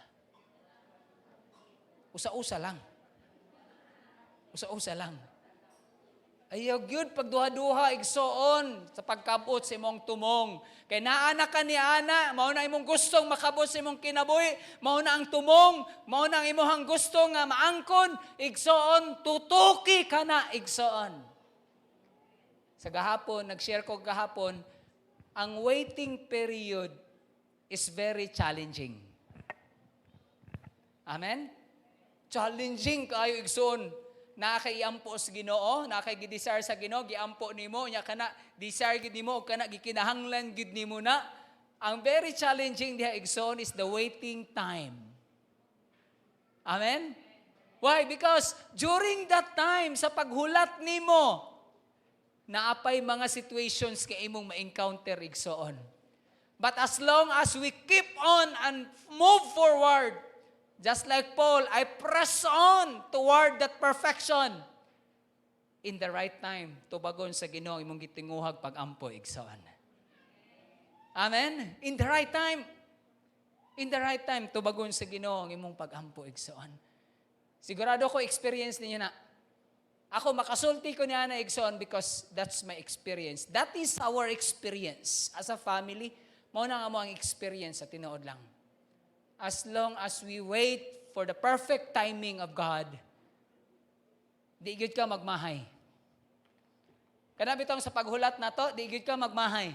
Usa-usa lang. Usa-usa lang. Ayaw gyud pagduha-duha igsoon sa pagkabot sa imong tumong. Kay naana ka ni ana, mao na imong gustong makabot sa imong kinabuhi, mao na ang tumong, mao na ang imong gusto nga maangkon, igsoon tutuki ka na igsoon. Sa gahapon, nag-share ko gahapon, ang waiting period is very challenging. Amen? Challenging kayo igsoon. Nakaiampo sa Ginoo, nakagidesire sa Ginoo, giampo nimo, nya kana desire gid nimo, kana gikinahanglan gid nimo na. Ang very challenging diha igsoon is the waiting time. Amen? Why? Because during that time, sa paghulat nimo, naapay mga situations kay imong ma-encounter igsoon. But as long as we keep on and move forward, just like Paul, I press on toward that perfection. In the right time, tubagon sa Ginoo imong gitinguhag pag-ampo igsoon. Amen? In the right time. In the right time, tubagon sa Ginoo ang imong pag-ampo igsoon. Sigurado ko experience ninyo na. Ako makasulti ko niya na igsoon because that's my experience. That is our experience as a family. Mao na nga mo ang experience sa tinuod lang. As long as we wait for the perfect timing of God, di gyud ka magmahay. Kana bitong sa paghulat na to, di gyud ka magmahay.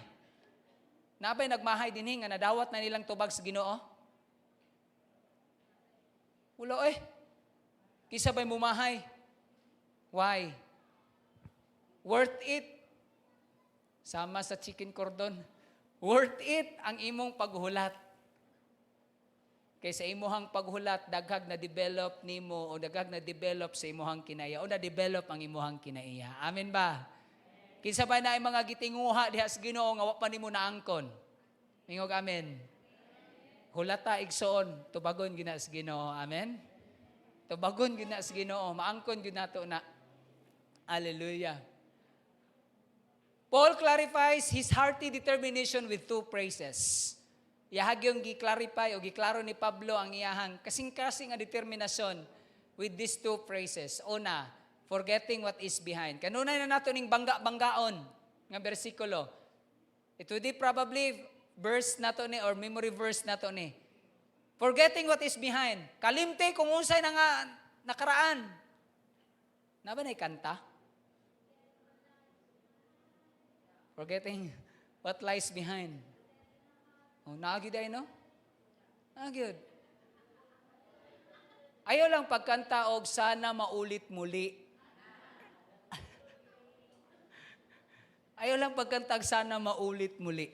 Nabay nagmahay dinhi nga nadawat na nilang tubag sa Ginoo? Ulo Kisa ba'y mumahay? Why? Worth it. Sama sa chicken cordon. Worth it ang imong paghulat. Kaysa imuhang paghulat, daghag na develop nimo o daghag na develop sa imuhang kinaya o na develop ang imuhang kinaiya. Amen ba? Kinsa ba na ay mga gitinguha diha sa Ginoo nga wa pa nimo naangkon? Mingog amen. Hulata igsoon, tubagon gina sa Ginoo. Amen. Tubagon gina sa Ginoo, maangkon gyud nato na. Hallelujah. Paul clarifies his hearty determination with two phrases. Iyahag yung gi-clarify o giklaro ni Pablo ang iyahang kasing-kasing nga determinasyon with these two phrases. Una, forgetting what is behind. Kanunay na nato ning bangga-banggaon nga bersikulo. It would be probably verse nato ni or memory verse nato ni. Forgetting what is behind. Kalimte kung unsay na nga nakaraan. Na ba na kanta? Forgetting what lies behind. Oh, naagid ay, no? Naagid. Ayaw lang pagkanta og sana maulit muli. Ayaw lang pagkanta og sana maulit muli.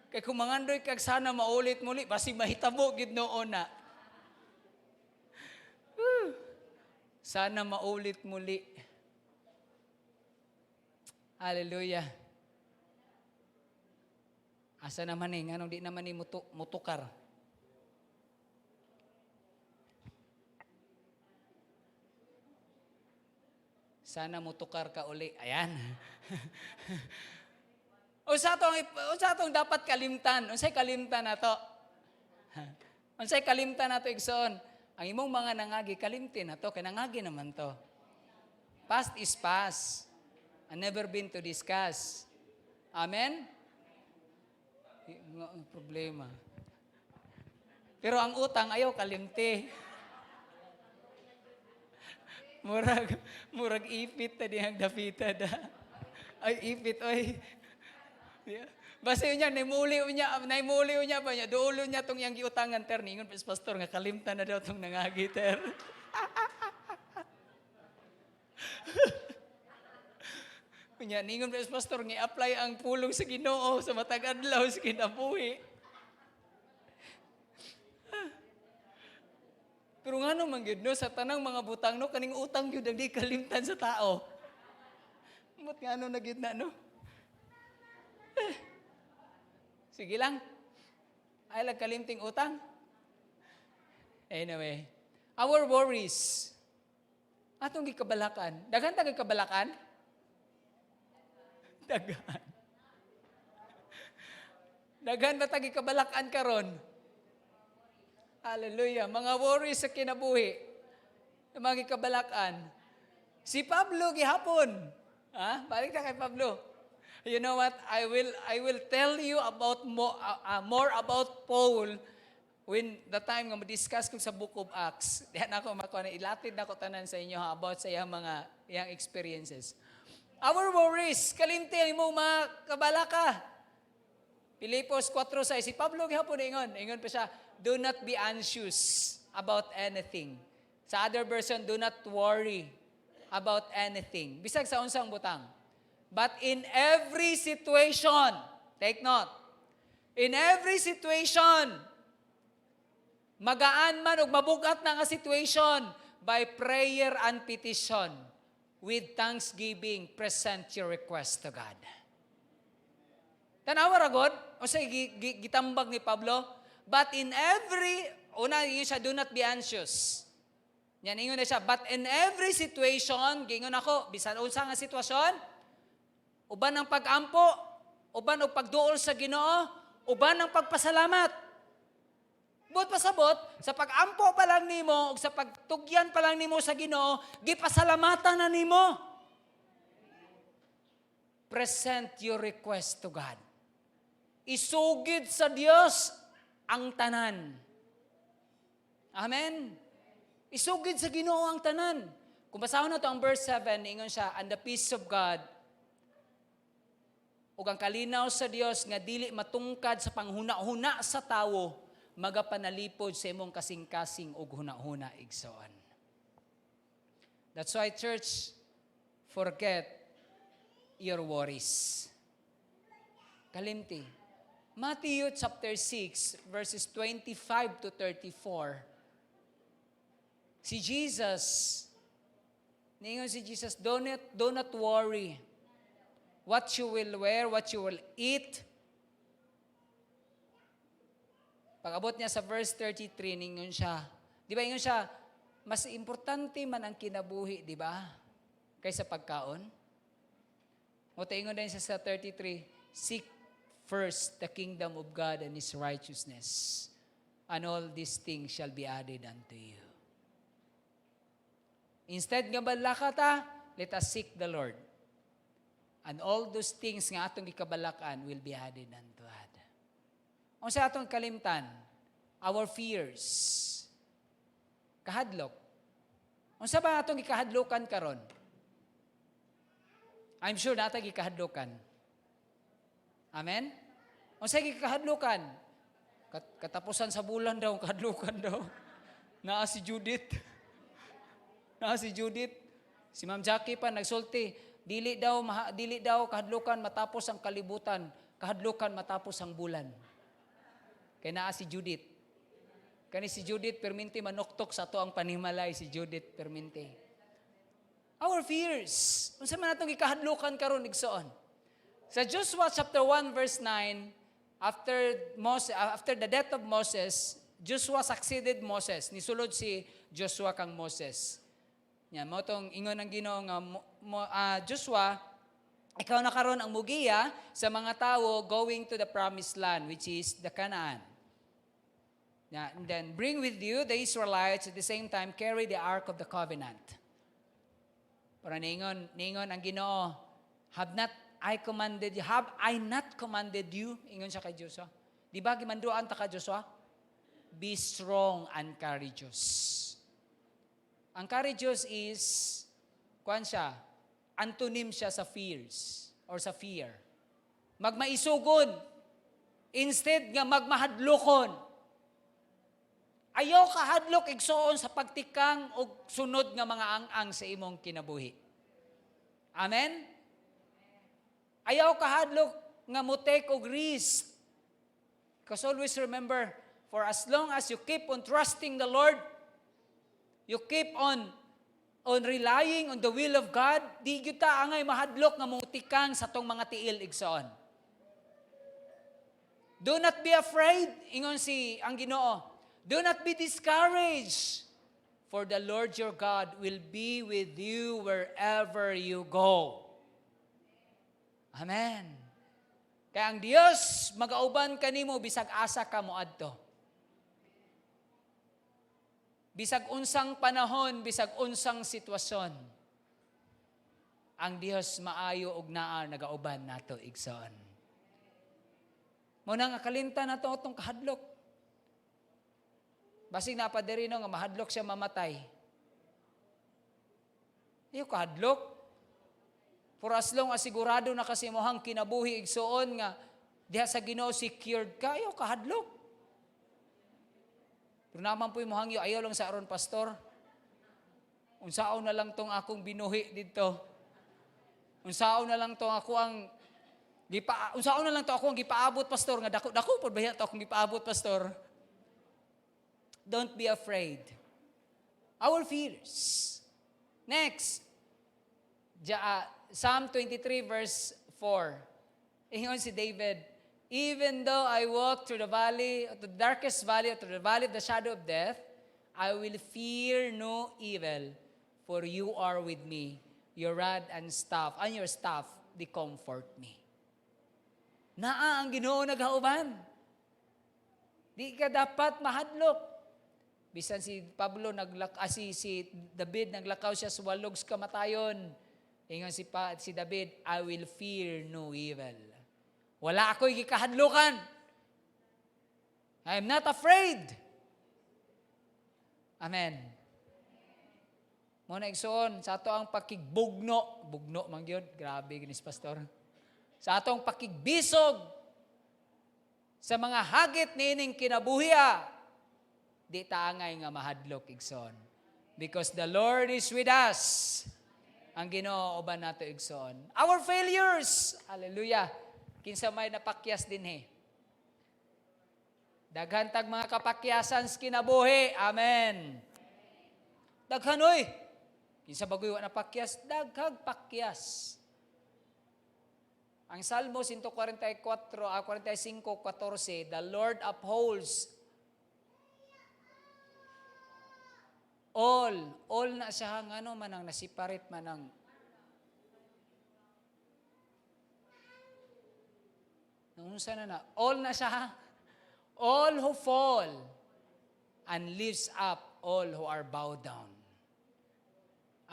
Kaya kung mangandoy kag sana maulit muli, basi mahitabo gid noon na. Sana maulit muli. Hallelujah. Asa naman eh, nganong di naman ni mutukar. Sana mutukar ka uli. Ayan. Unsa atong dapat kalimtan? Unsay kalimtan nato? Unsay kalimtan nato igsoon? Ang imong mga nangagi kalimtin nato kay nangagi naman to. Past is past. And never been to discuss. Amen? Problema. Pero ang utang ayaw kalimti. Murag ipit ta dihang dapita da. Ay ipit oy. Basta yun niya, naimuliw niya ba niya, duulo niya itong yang giutangan, ter, ningon, pastor, nga kalimtan na daw itong nangagi, ter. Kunya, ningon, pastor, nga-apply ang pulong sa Ginoo sa matag adlaw sa kinabuhi. Pero nga naman, no, sa tanang mga butang, no, kaning utang yun, ang di kalimtan sa tao. Umot nga no, nagid na, no? Sige lang. Ay lang kalimting utang. Anyway, our worries. Atong gikabalakan. Daghan ta gikabalakan? Daghan. Daghan ba ta gikabalakan karon? Hallelujah. Mga worries sa kinabuhi. Mga gikabalakan. Si Pablo gihapon. Ha? Balik ta kay Pablo. You know what? I will tell you about more about Paul when the time nga ma-discuss ko sa Book of Acts. Diyan ako ilatid na ko tanan sa inyo about sa iyang mga iyang experiences. Our worries, kalimti mo mga kabalaka. Pilipos 4:6, si Pablo gihapon ingon pa siya, do not be anxious about anything. Sa other version, do not worry about anything. Bisag sa unsang butang. But in every situation, take note, in every situation, magaan man o mabugat na nga situation, by prayer and petition, with thanksgiving, present your request to God. Tanawa ra God, o sa gitambag ni Pablo, but in every, una yun siya, do not be anxious. Yan, ingon na siya, but in every situation, gingon ako, bisan unsa nga sitwasyon, uban ang pag-ampo, uban ang pagduol sa Ginoo, uban ang pagpasalamat. But pasabot, sa pag-ampo pa lang nimo, o sa pagtugyan pa lang nimo sa Ginoo, gipasalamatan na nimo. Present your request to God. Isugid sa Dios ang tanan. Amen? Isugid sa Ginoo ang tanan. Kung basahon na ito ang verse 7, ingon siya, and the peace of God, ug ang kalinaw sa Dios nga dili matungkad sa panghuna-huna sa tawo, magapanalipod sa imong kasing-kasing ug huna-huna igsoon. That's why, church, forget your worries. Kalimti. Matthew chapter 6, verses 25 to 34. Si Jesus, ningon si Jesus, do not worry what you will wear, what you will eat. Pag-abot niya sa verse 33, ningon siya. Di ba ingon siya, mas importante man ang kinabuhi, di ba? Kaysa pagkaon. O ingon din siya sa 33, seek first the kingdom of God and His righteousness, and all these things shall be added unto you. Instead nga balaka ta, let us seek the Lord. And all those things nga atong gikabalakan will be added unto us. Ang sa atong kalimtan, our fears, kahadlok. Ang sa ba atong gikahadlokan karon? I'm sure natang gikahadlokan. Amen? Unsay gikahadlukan? Katapusan sa bulan daw, kahadlukan daw. Naa si Judith. Si Ma'am Jackie pa nagsulti, dili daw kahadlukan matapos ang kalibutan, kahadlukan matapos ang bulan. Kay naa si Judith. Kani si Judith Perminti manuktok sa ato ang panimalay, si Judith Perminti. Our fears. Unsa man atong gikahadlukan karon igsoon? Sa Joshua chapter 1 verse 9, after the death of Moses, Joshua succeeded Moses. Nisulod si Joshua kang Moses. Yan, mo tong ingon ang Ginoo nga Joshua, ikaw na karon ang mugiya sa mga tawo going to the promised land, which is the Canaan. Yeah, and then bring with you the Israelites, at the same time carry the Ark of the Covenant. Para ningon ang Ginoo, have I not commanded you? Ingon siya kay Joshua. Di ba gimanduan ta ka Joshua? Be strong and courageous. Ang courageous is, kuan siya, antonym siya sa fears or sa fear. Magmaisugon instead nga magmahadlokon. Ayaw ka hadlok igsoon sa pagtikang o sunod nga mga ang-ang sa imong kinabuhi. Amen? Ayaw ka hadlok nga mo take og risk. Because always remember, for as long as you keep on trusting the Lord, you keep on relying on the will of God, di gyud ta angay mahadlok nga mong tikang sa tong mga tiil igsoon. Do not be afraid, ingon ang Ginoo. Do not be discouraged, for the Lord your God will be with you wherever you go. Amen. Kaya ang Dios magauban kanimo bisag asa ka moadto. Bisag unsang panahon, bisag unsang sitwasyon, ang Dios maayo ug naa nagauban nato igsoon. Muna nga kalimtan nato atong kahadlok. Basig napadiri no nga mahadlok siya mamatay. Iyo kahadlok. For as long as sigurado na kasi mohang kinabuhi igsoon nga diha sa Ginoo secured ka, iyo kahadlok. Pero naman po'y mohang iyo, ayaw lang sa aron pastor. Unsaon na lang tong akong binuhi dito. Unsaon na lang tong ako ang gipaabot pastor nga dako pod bahiya to akong gipaabot pastor. Don't be afraid. Our fears. Next. Psalm 23 verse 4. Ingon si David, even though I walk through the darkest valley, through the valley of the shadow of death, I will fear no evil, for you are with me. Your rod and your staff, they comfort me. Naa ang Ginoo naghauban. Di ka dapat mahadlok. Bisan si David naglakaw siya sa walog sa kamatayon. Ingon si David, I will fear no evil. Wala ako'y gikahadlukan. I am not afraid. Amen. Muna igsoon, sa ato ang pakigbugno, bugno man gyud, grabe ginis pastor. Sa atong pakigbisog sa mga hagit niining kinabuhiya, di taangay nga mahadlok igsoon. Because the Lord is with us. Ang Ginoo uban nato igsoon. Our failures, hallelujah. Kinsa may napakyas dinhi. Daghan tag mga kapakyasan sa kinabuhi. Amen. Daghan oy. Kinsa bagoy wa napakyas, daghang pakyas. Ang Salmo 45:14, the Lord upholds all na siya ngano manang nasiparit manang unsa na all na siya, all who fall and lifts up all who are bowed down.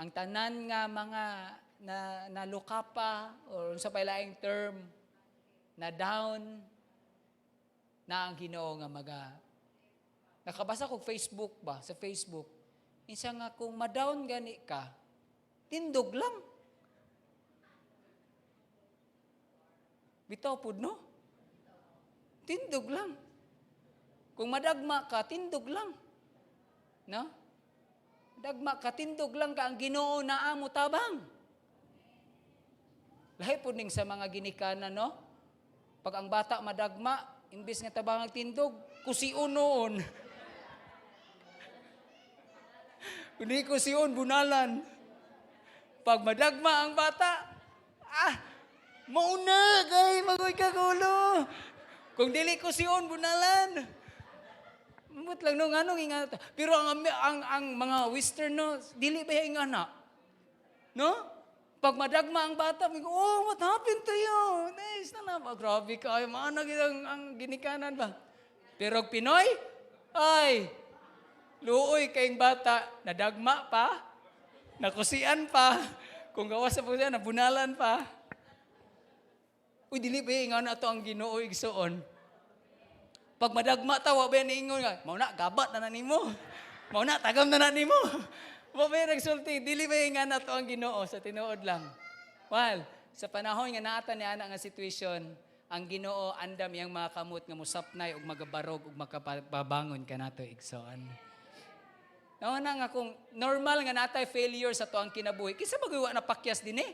Ang tanan nga mga na luka pa or unsa pa laing term na down na ang Ginoo nga nakabasa ko Facebook ba sa Facebook. Isa nga kung ma-down gani ka, tindog lang. Bitaw pud no? Tindog lang. Kung madagma ka, tindog lang. No? Dagma ka, tindog lang ka, ang Ginoo na amo tabang. Lahi po ning sa mga ginikanan, no? Pag ang bata madagma, imbis nga tabang tindog, kusion noon. Kundi kusion, bunalan. Pag madagma ang bata, mauna, kay magoy kagulo. Kung dili kusion, bunalan. Mabot lang no, anong ingana. Pero ang mga western, no, dili ba yung ingana? No? Pag madagma ang bata, what happened to you? Nice na na. Grabe ka, ay maanag ang ginikanan ba? Pero Pinoy, ay, luoy kayong bata, nadagma pa, nakusian pa, kung gawas sa pusa, nabunalan pa. Uy, dili ba nga na ito ang Ginoo igsoon? Pag madagma tawa ba niingon nga, mauna, gabat na nimo. Mauna, tagam na nimo. Mabay nagsulti, dili ba nga na ito ang Ginoo sa tinuod lang? Well, sa panahon nga naata niya nga sitwasyon, ang Ginoo andam yang mga kamot nga musapnay ug magabarog ug makapabangon ka nato igsoon. Nauna nga kung normal nga natay failure sa to ang kinabuhi, kinsa magawa na pakyas din eh?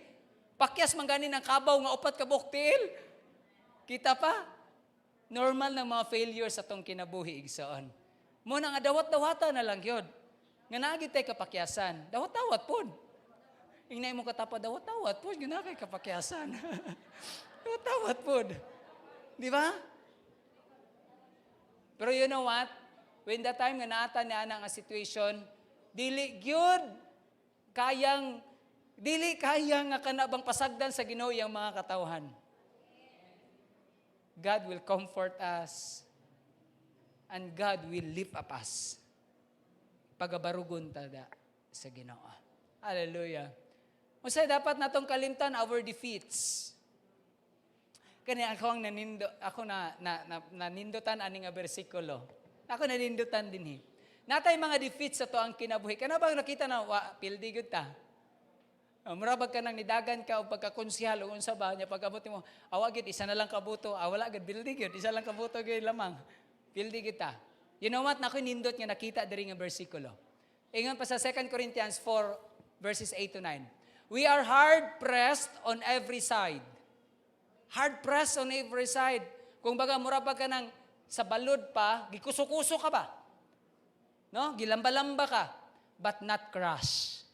Pakyas man ganin ang kabaw nga upat ka buktil. Kita pa? Normal na mga failure sa tong kinabuhi igsoon. Muna nga dawat-dawata na lang yun. Nga naagitay kapakyasan, dawat-dawat po. Ingnay mo katapa, dawat-dawat po, yun na kay kapakyasan. Dawat-dawat po. Di ba? Pero you know what? When the time nga naata niya nga situation, dili kayang nga kanabang pasagdan sa Ginoo yang mga katawhan. God will comfort us and God will lift up us. Pagabarugon tada sa Ginoo. Hallelujah. Usay dapat natong kalimtan our defeats. Kani ako ang nanindutan ani nga bersikulo. Ako nanindutan dinhi. Natay mga defeats sa to ang kinabuhi. Kana bang nakita na pildi gud ta? Murabag ka nang nidagan ka o pagkakonsihal o unsa ba niya pag-abot mo, awagid isa na lang kabuto, wala gid bildi gid, isa lang kabuto gid lamang. Pildi kita. You know what? Nakoy nindot nga nakita diri nga bersikulo. Ingon pa sa 2 Corinthians 4 verses 8 to 9. We are hard pressed on every side. Hard pressed on every side. Kung baga murabag ka nang sa balod pa, gikuso-kuso ka ba? No? Gilamba-lamba ka, but not crushed.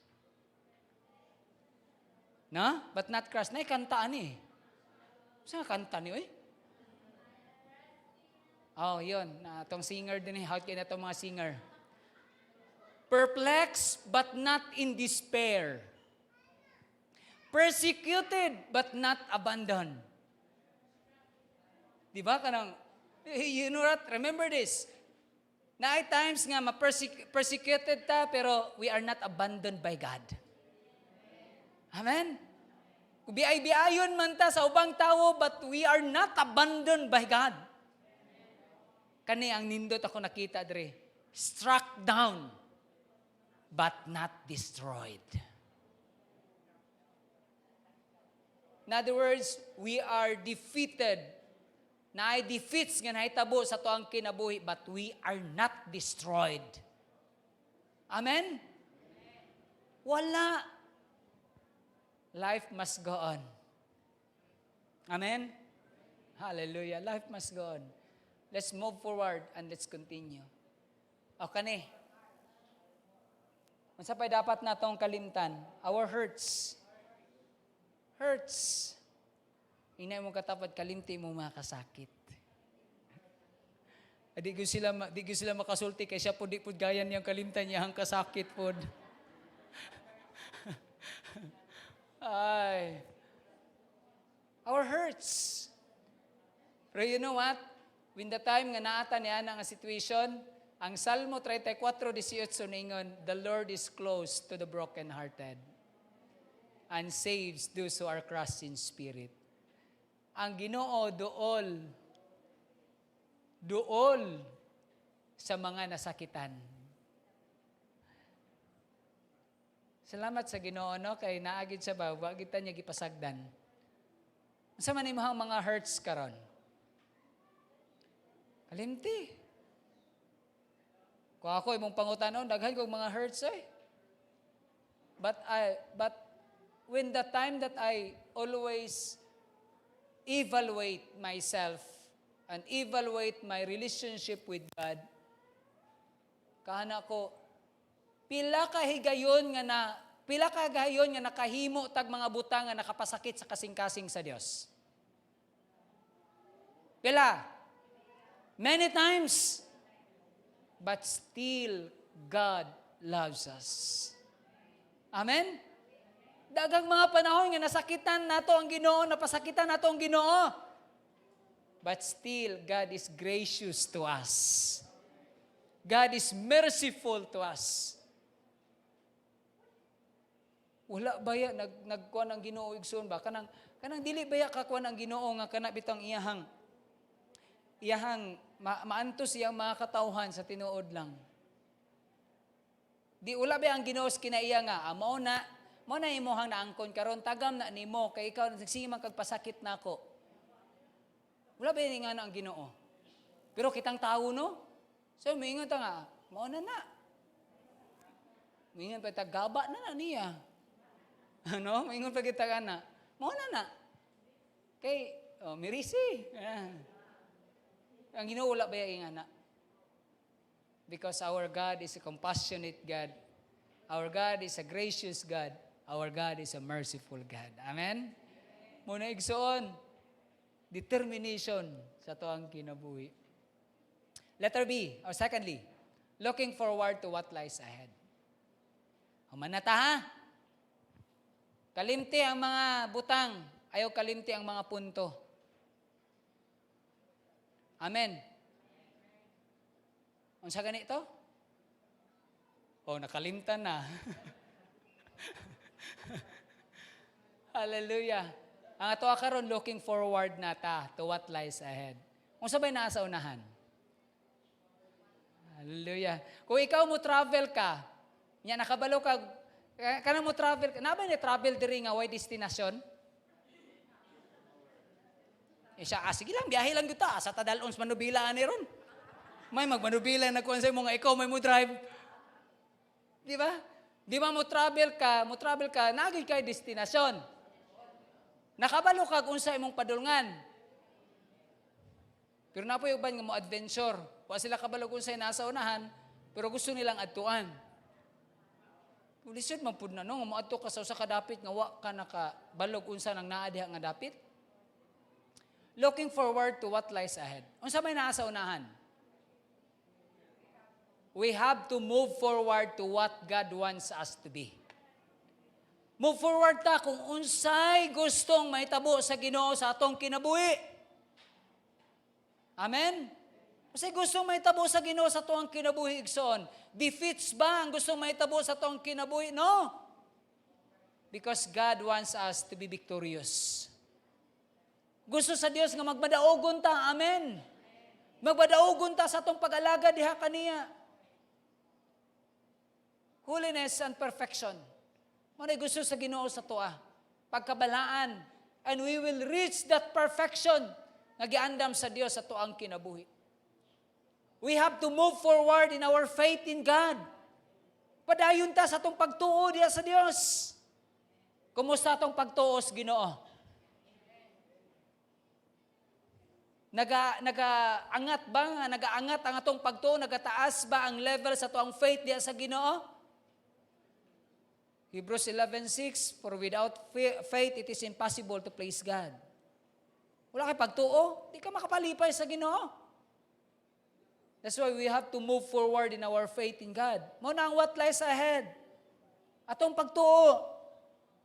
No? But not crushed. Na kantaan eh. Saan kanta niyo eh? Oh, yun. Itong singer din eh. How kaya na itong mga singer? Perplexed but not in despair. Persecuted but not abandoned. Di ba? You know what? Remember this. Na ay times nga persecuted ta pero we are not abandoned by God. Amen? Biay-biayon man ta sa ubang tao but we are not abandoned by God. Kani ang nindot ako nakita dre. Struck down but not destroyed. In other words, we are defeated. Na ay defeats nga nahitabo sa to ang kinabuhi but we are not destroyed. Amen? Wala. Life must go on. Amen? Hallelujah. Life must go on. Let's move forward and let's continue. O kani. Unsa pay dapat natong kalimtan? Our hurts. Hurts. Inay mo katapat kalimti mo makasakit. Di ko sila makasulti kay siya po di po gayan niyang kalimtan niya ang kasakit po. Ay. Our hurts. Pero you know what? When the time nga naata niya nga situation, ang Salmo 34:18 ningon, the Lord is close to the brokenhearted and saves those who are crushed in spirit. Ang Ginoo duol sa mga nasakitan. Salamat sa Ginoo no kay naagid sa bawa kita niya gipasagdan. Unsa man imong mga hurts karon? Kalimti. Kung ako imong pangutanon, daghan kong mga hurts But when the time that I always evaluate myself and evaluate my relationship with God, kahana ko, pila ka higayon nga nakahimo tag mga butang nga nakapasakit sa kasing-kasing sa Dios. Pila? Many times. But still, God loves us. Amen? Dagang mga panahon nga nasakitan nato ang Ginoo, napasakitan nato ang Ginoo. But still, God is gracious to us. God is merciful to us. Wala baya nagkuan ang Ginoo igsoon ba? Kanang dili baya kakuan ang Ginoo nga kana bitang iyahang maantos iyang mga katawhan sa tinuod lang. Di ula ba ang Ginoo kinaiya nga, mao na imong naangkon karon tagam na nimo kay ikaw nagsimang kagpasakit nako. Wala ba ni nga na ang Ginoo? Pero kitang tao no? So moingon ta nga, mao na. Moingon pa ta gaba na niya. Ano? Moingon pa kita kana. Mao na. Kay mirisi. Ang Ginoo wala ba yung anak? Because our God is a compassionate God. Our God is a gracious God. Our God is a merciful God. Amen? Muna igsoon, determination sa to ang kinabuhi. Letter B, or secondly, looking forward to what lies ahead. Humanata ha? Kalimti ang mga butang, ayaw kalimti ang mga punto. Amen. Unsa ganito? Nakalimtan na. Hallelujah. Ang ato karon looking forward nata to what lies ahead. Unsa bay naa sa unahan? Hallelujah. Kung ikaw mo travel ka, nya nakabalo ka kanang mo travel, na ba ni travel diri nga way destination? Siya, sige lang, biyahe lang kita. Sa tadalons manubila ani ron. May magmanubila na kuan sa mga ikaw may mo drive. Di ba? Di ba mo travel ka, nagay kay destinasyon. Nakabalo ka kung sa imong padulngan. Pero napoy uban nga mo adventure. Wa sila kabalo kung sa nasa unahan, pero gusto nilang adtuan. Pulisod man pud na no, mo adto ka sa usa ka dapit nga wa ka nakabalog unsa nang naa diha nga dapit. Looking forward to what lies ahead. Unsa may naa sa unahan? We have to move forward to what God wants us to be. Move forward ta kung unsay gustong mahitabo sa Ginoo sa atong kinabuhi. Amen? Unsay gustong mahitabo sa Ginoo sa atong kinabuhi igsoon? Defeats ba ang gustong mahitabo sa atong kinabuhi? No. Because God wants us to be victorious. Gusto sa Dios nga magbadaogon ta. Amen. Magbadaogon ta sa atong pag-alaga diha kaniya. Holiness and perfection. Manay gusto sa Ginoo sa toa. Pagkabalaan. And we will reach that perfection nga giandam sa Dios sa toang kinabuhi. We have to move forward in our faith in God. Padayon ta sa atong pagtuo diha sa Dios. Kumusta atong pagtuo sa Ginoo? Nagaangat ba nga, nagaangat ang atong pagtuo, nagataas ba ang level sa atong faith diha sa Ginoo? Hebrews 11:6, for without faith it is impossible to please God. Wala kay pagtuo, di ka makapalipay sa Ginoo. That's why we have to move forward in our faith in God. Mao na ang what lies ahead. Atong pagtuo.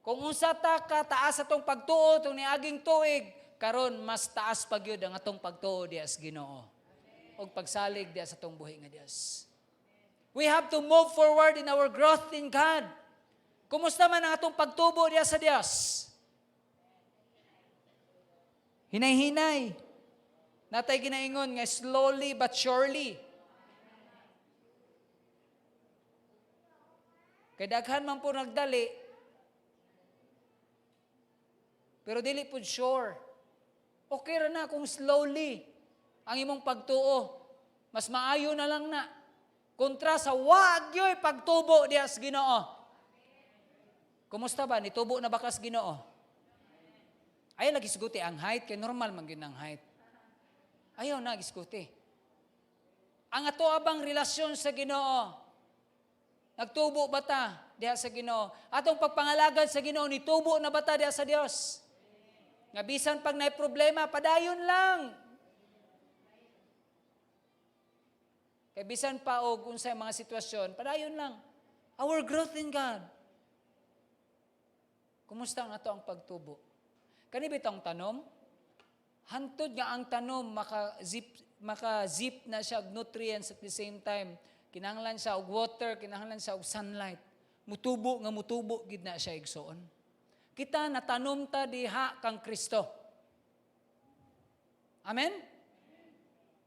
Kung unsa ta ka taas atong pagtuo tong niaging tuig, karon mas taas pa gyud ang atong pagtuo diha sa Ginoo. Og pagsalig diha sa atong buhi nga Dios. We have to move forward in our growth in God. Kumusta man ang atong pagtubo diha sa Dios? Hinay-hinay. Natay ginaingon nga slowly but surely. Kay daghan man po nagdali, pero dili po sure. Okay ra na kung slowly. ang imong pagtuo. Mas maayo na lang na. Kontra sa wag yo'y pagtubo diya sa Ginoo. Kumusta ba? Nitubo na ba ka sa Ginoo? Ayaw lagi siguti ang height, kay normal man gyud ang height. Ayaw na gisguti. Ang ato abang relasyon sa Ginoo, nagtubo ba ta diha sa Ginoo? Atong pagpangalagad sa Ginoo, nitubo na ba ta diha sa Dios? Nga bisan pag naay problema, padayon lang. Kay bisan pa og unsay mga sitwasyon, padayon lang. Our growth in God. Kumusta ang ato ang pagtubo? Kani bitong tanom? Hantod nga ang tanom maka-zip na siya og nutrients at the same time. Kinahanglan siya og water, kinahanglan siya og sunlight. Mutubo gid na siya igsoon. Kita natanom ta diha kang Kristo. Amen?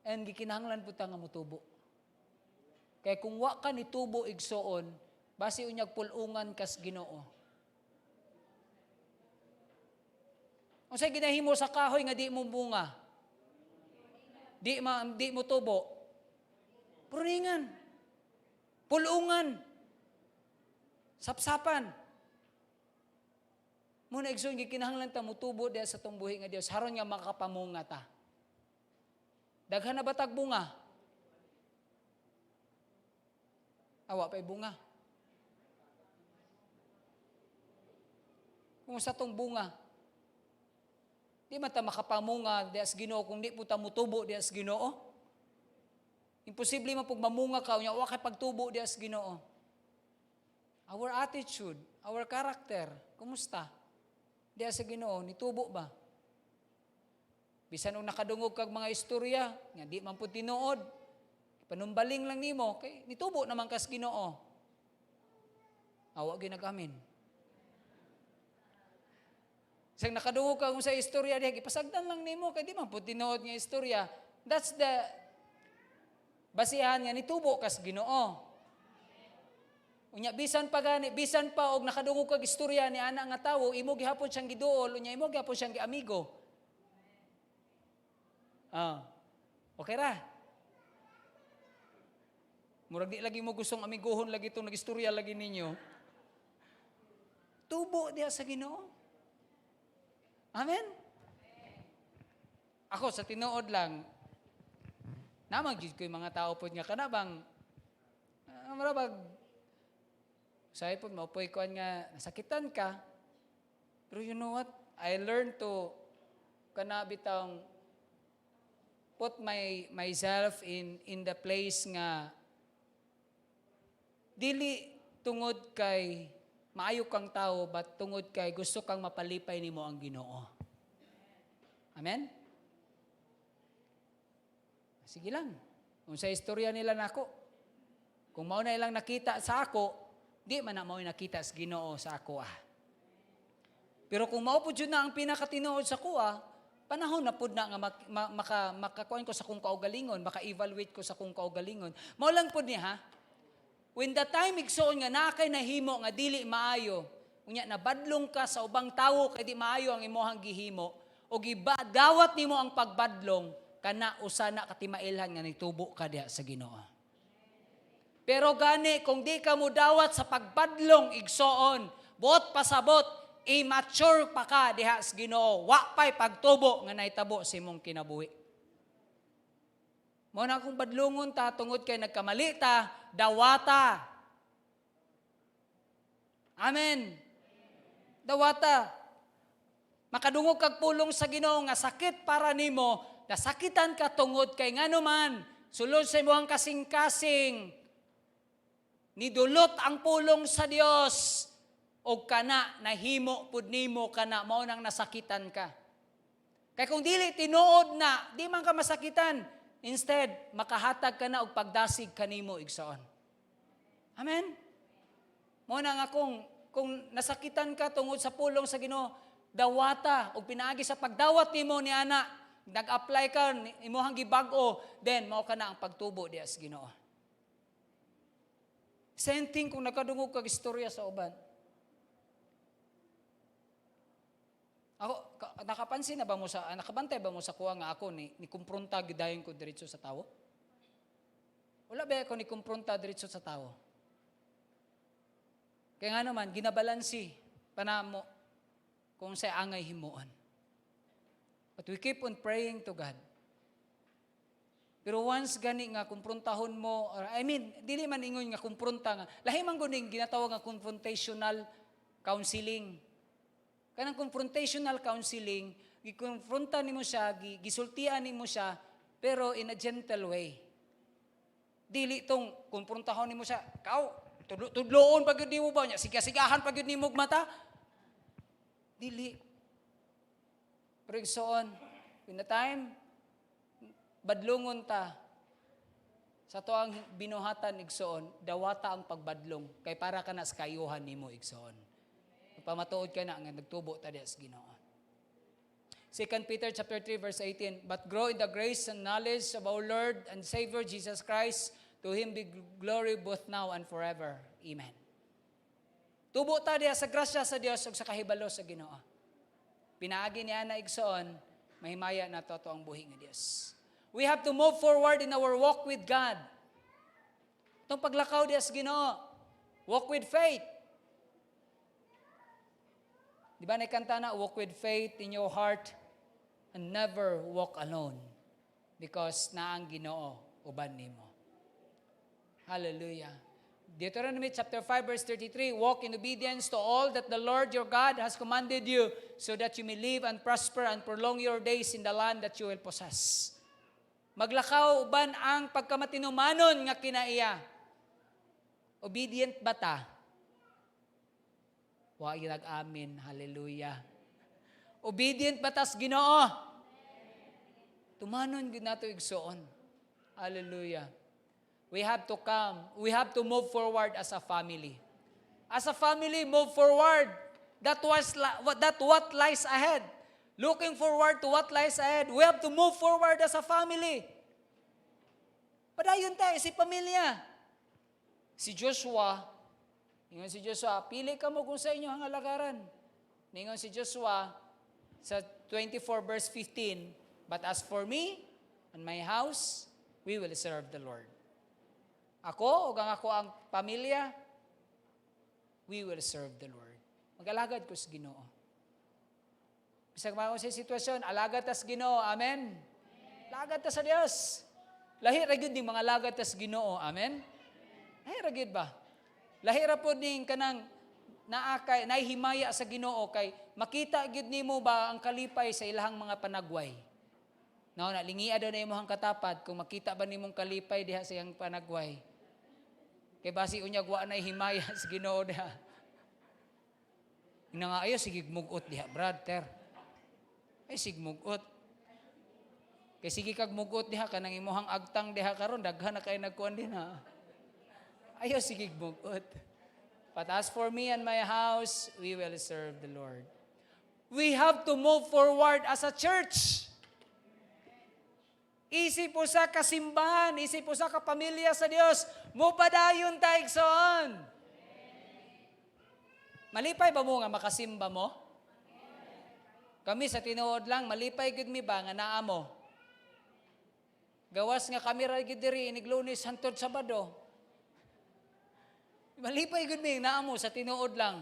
And gikinahanglan po ta nga mutubo. Kaya kung wa ka nitubo igsoon, basi unyag pulungan kas Ginoo. Unsay ginahimo sa kahoy nga di mo bunga? Di mo tubo. Pruningan. Pulungan. Sapsapan. Muna igsoon gikinahanglan ta mutubo diha sa tong buhi nga Dios haron nga makapamunga ta. Daghan na batag bunga. Awa pa'y bunga. Kung sa tong bunga, di man ta makapamunga diha sa Ginoo kung di po ta mutubo diha sa Ginoo. Imposible man pug mamunga ka unya wa kay pagtubo diha sa Ginoo. Our attitude, our character, kumusta? Diha sa Ginoo, nitubo ba? Bisan og nakadungog kag mga istorya nga di man pud tinuod, panumbaling lang nimo kay nitubo naman kas Ginoo. Awa ginagamin. Sang nakadungog ka sa istorya diha gipasagdan lang nimo kay di man pud tinuod nga istorya. That's the basihan nga nitubo kas Ginoo. Unya bisan pa og nakadungog kag istorya ni ana nga tawo, imo gihapon siyang giduol, unya imo gihapon siyang giamigo. Okay ra. Murag di lagi mo gustong amiguhon lagi itong nag-istorya lagi ninyo. Tubo diha sa Ginoo. Amen? Ako, sa tinuod lang, namang ko yung mga tao po nga kanabang, marabag, sabi po, maupoy ko nga, nasakitan ka, pero you know what? I learned to, kanabitang, put myself in the place nga, dili tungod kay, maayo kang tao, but tungod kay gusto kang mapalipay nimo ang Ginoo. Amen? Sige lang. Kung sa istorya nila nako, kung mao na ilang nakita sa ako, di man na mao nakita sa Ginoo sa ako Pero kung mao pud yun na ang pinakatinuod sa kuha, panahon na pud na nga makakuan ko sa kung kaugalingon, maka-evaluate ko sa kung kaugalingon. Mao lang pud ni ha. When the time igsoon nga nakay nahimo nga dili maayo, unya nabadlong ka sa ubang tawo kay di maayo ang imong gihimo, o gibadawat nimo ang pagbadlong kana usa na katimailhan nga nitubo ka diha sa Ginoo. Pero gani kung di ka mo dawat sa pagbadlong igsoon, buot pasabot, immature pa ka diha sa Ginoo, wa pay pagtubo nga nahitabo sa imong kinabuhi. Mo na kung badlungon ta tungod kay nagkamali ta, dawata. Amen. Dawata. Makadungog kag pulong sa Ginoo nga sakit para nimo, nasakitan ka tungod kay ngano man sulod sa imong kasing-kasing nidulot ang pulong sa Dios og kana nahimo pud nimo kana mao nang nasakitan ka. Kay kung dili tinuod na, di man ka masakitan. Instead, makahatag ka na og pagdasig kanimo igsoon. Amen? Mo na nga kung nasakitan ka tungod sa pulong sa Ginoo, dawata og pinaagi sa pagdawat nimo ni ana, nag-apply ka imong gibag-o, then mao ka na ang pagtubo diha sa Ginoo. Same thing kung nakadungog kag istorya sa uban. Ako, nakapansin na ba mo sa, nakabantay ba mo sa kuha nga ako ni kumpronta gidayon ko diretso sa tawo? Wala ba ako ni kumpronta diretso sa tawo? Kaya nga naman, ginabalansi panamo kung sa angay himuon. But we keep on praying to God. Pero once gani nga kumprontahon mo, or dili man ingon nga kumpronta nga, lahi man guning ginatawag nga confrontational counseling. Kanang confrontational counseling, gikonfronta nimo siya, gisultian nimo siya, pero in a gentle way. Dili tong kumprontahon nimo siya, tudloon pag yun mo ba niya, siga-sigahan pag yun nimo mata. Dili. Pero igsoon, in the time, badlongon ta, sa to ang binuhatan igsoon, dawata ang pagbadlong, kay para ka na sa kayuhan nimo igsoon. Pamatuod ka na nga nagtubo ta dias Ginoo. 2 Peter chapter 3 verse 18, but grow in the grace and knowledge of our Lord and Savior Jesus Christ, to Him be glory both now and forever. Amen. Tubo ta diya sa grasya sa Dios ug sa kahibalo sa Ginoo. Pinaagi niya na igsoon, mahimaya na to ang buhi nga Dios. We have to move forward in our walk with God. Itong paglakaw diya sa Ginoo, walk with faith. Di ba nakanta na, walk with faith in your heart and never walk alone because naang Ginoo uban nimo. Hallelujah. Deuteronomy chapter 5 verse 33, walk in obedience to all that the Lord your God has commanded you, so that you may live and prosper and prolong your days in the land that you will possess. Maglakaw uban ang pagkamatinumanon nga kinaiya. Obedient ba ta? Wa amin. Hallelujah. Obedient ba tas Ginoo? Tumanon gid nato igsoon. Hallelujah. We have to come. We have to move forward as a family. As a family, move forward. That what lies ahead. Looking forward to what lies ahead. We have to move forward as a family. Padayon tayo, si pamilya. Si Joshua, pili ka mo kung sa inyo ang alagaran. Ningon si Joshua sa 24 verse 15, but as for me and my house, we will serve the Lord. Ako, ug ako ang pamilya, we will serve the Lord. Mag-alagad ko sa Ginoo. Bisag mao sa sitwasyon, alagad ta sa Ginoo. Amen. Alagad ta sa Dios. Lahi ra gyud ning mga alagad ta sa Ginoo. Amen. Lahi ra gyud ba? Lahi ra pod ning kanang naakay nahihimaya sa Ginoo kay makita gyud nimo ba ang kalipay sa ilahang mga panagway. No, nalingia daw na imong katapat kung makita ba nimong kalipay diha sa iyang panagway. Kay basi unyag wa na himaya sa Ginoo diha. Ina nga ayo sige mugot diha, brother. Ay sig mugot. Kay sige kag mugot diha kanang imong agtang diha karon daghan na kay nagkuan din ha. Ayo sige mugot. But as for me and my house, we will serve the Lord. We have to move forward as a church. Isip po sa kasimbahan, isip po sa kapamilya sa Dios, mupadayon ta igsoon. Malipay ba mo nga makasimba mo? Kami sa tinuod lang, malipay gud mi ba nga naa mo? Gawas nga kami ra gid diri inig Lunes hangtod Sabado. Malipay gud mi naa mo sa tinuod lang.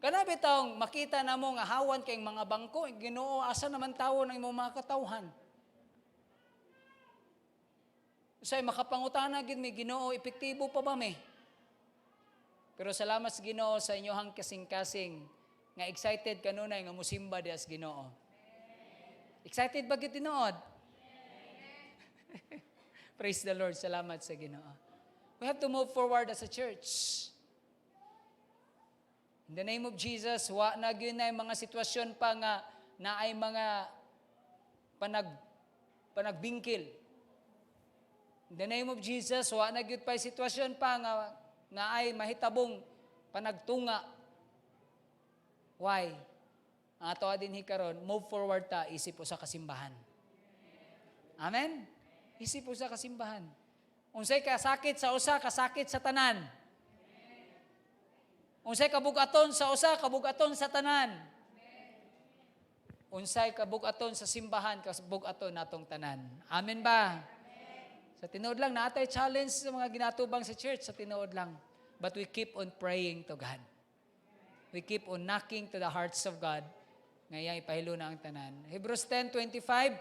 Kana bitaw makita namo nga hawan kay mga bangko, Ginoo asa naman tawo ng imong mga katawhan. Say makapangutana gid mi Ginoo, epektibo pa ba mi? Pero salamat sa Ginoo sa inyohang kasing-kasing nga excited kanunay nga musimba diha sa Ginoo. Excited ba gid tinuod? Praise the Lord, salamat sa Ginoo. We have to move forward as a church. In the name of Jesus, wa na gyud na mga sitwasyon pa nga naay mga panagbingkil. In the name of Jesus, wa na gyud pa sitwasyon pa nga naay mahitabong panagtunga. Why? Ang ato din hikaron, move forward ta isip sa kasimbahan. Amen. Isip sa kasimbahan. Unsay kasakit sa usa, kasakit sa tanan. Unsay kabugaton sa usa, kabugaton sa tanan. unsay kabug-aton sa simbahan, kabug-aton natong tanan. Amen ba? Sa tinuod lang, natay challenge sa mga ginatubang sa church, sa tinuod lang. But we keep on praying to God. We keep on knocking to the hearts of God. Ngayon, ipahilo na ang tanan. Hebrews 10:25,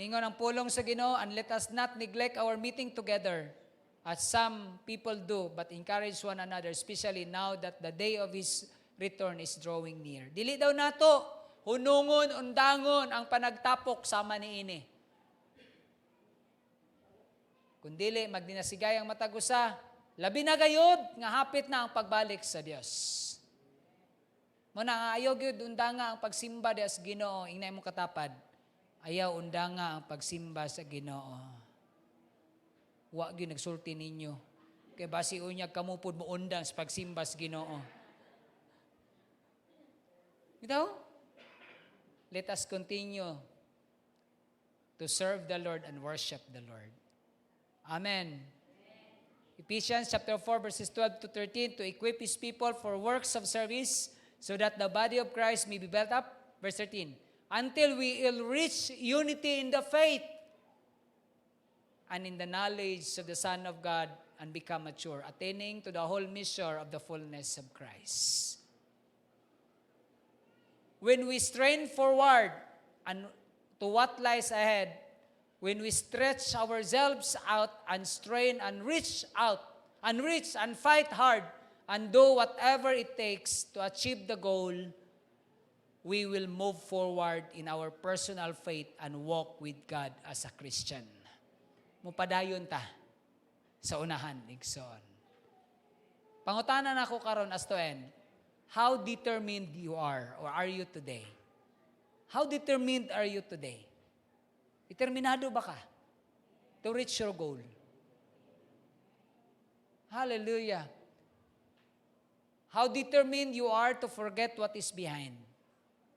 ningon ang pulong sa Ginoo, and let us not neglect our meeting together, as some people do, but encourage one another, especially now that the day of His return is drawing near. Dili daw nato, hunungon, undangon ang panagtapok sama niini. Kung dili, magdinasigay ang matagusa, labi na gayod, nga hapit na ang pagbalik sa Dios. Muna nga ayaw gyud undanga ang pagsimba di sa Ginoo, ingnay mo katapad. Ayaw undanga ang pagsimba sa Ginoo. Wa gyud nagsulti ninyo. Kay basi unyag kamupod mo undang sa pagsimba sa Ginoo. Bitaw? Let us continue to serve the Lord and worship the Lord. Amen. Ephesians chapter 4 verses 12 to 13, to equip His people for works of service so that the body of Christ may be built up. Verse 13, until we will reach unity in the faith and in the knowledge of the Son of God and become mature, attaining to the whole measure of the fullness of Christ. When we strain forward and to what lies ahead, when we stretch ourselves out and strain and reach out and reach and fight hard and do whatever it takes to achieve the goal, we will move forward in our personal faith and walk with God as a Christian. Mupadayon ta sa unahan, igsoon. Pangutanan ako karon as to end, how determined you are or are you today? How determined are you today? Determinado ba ka to reach your goal? Hallelujah. How determined you are to forget what is behind.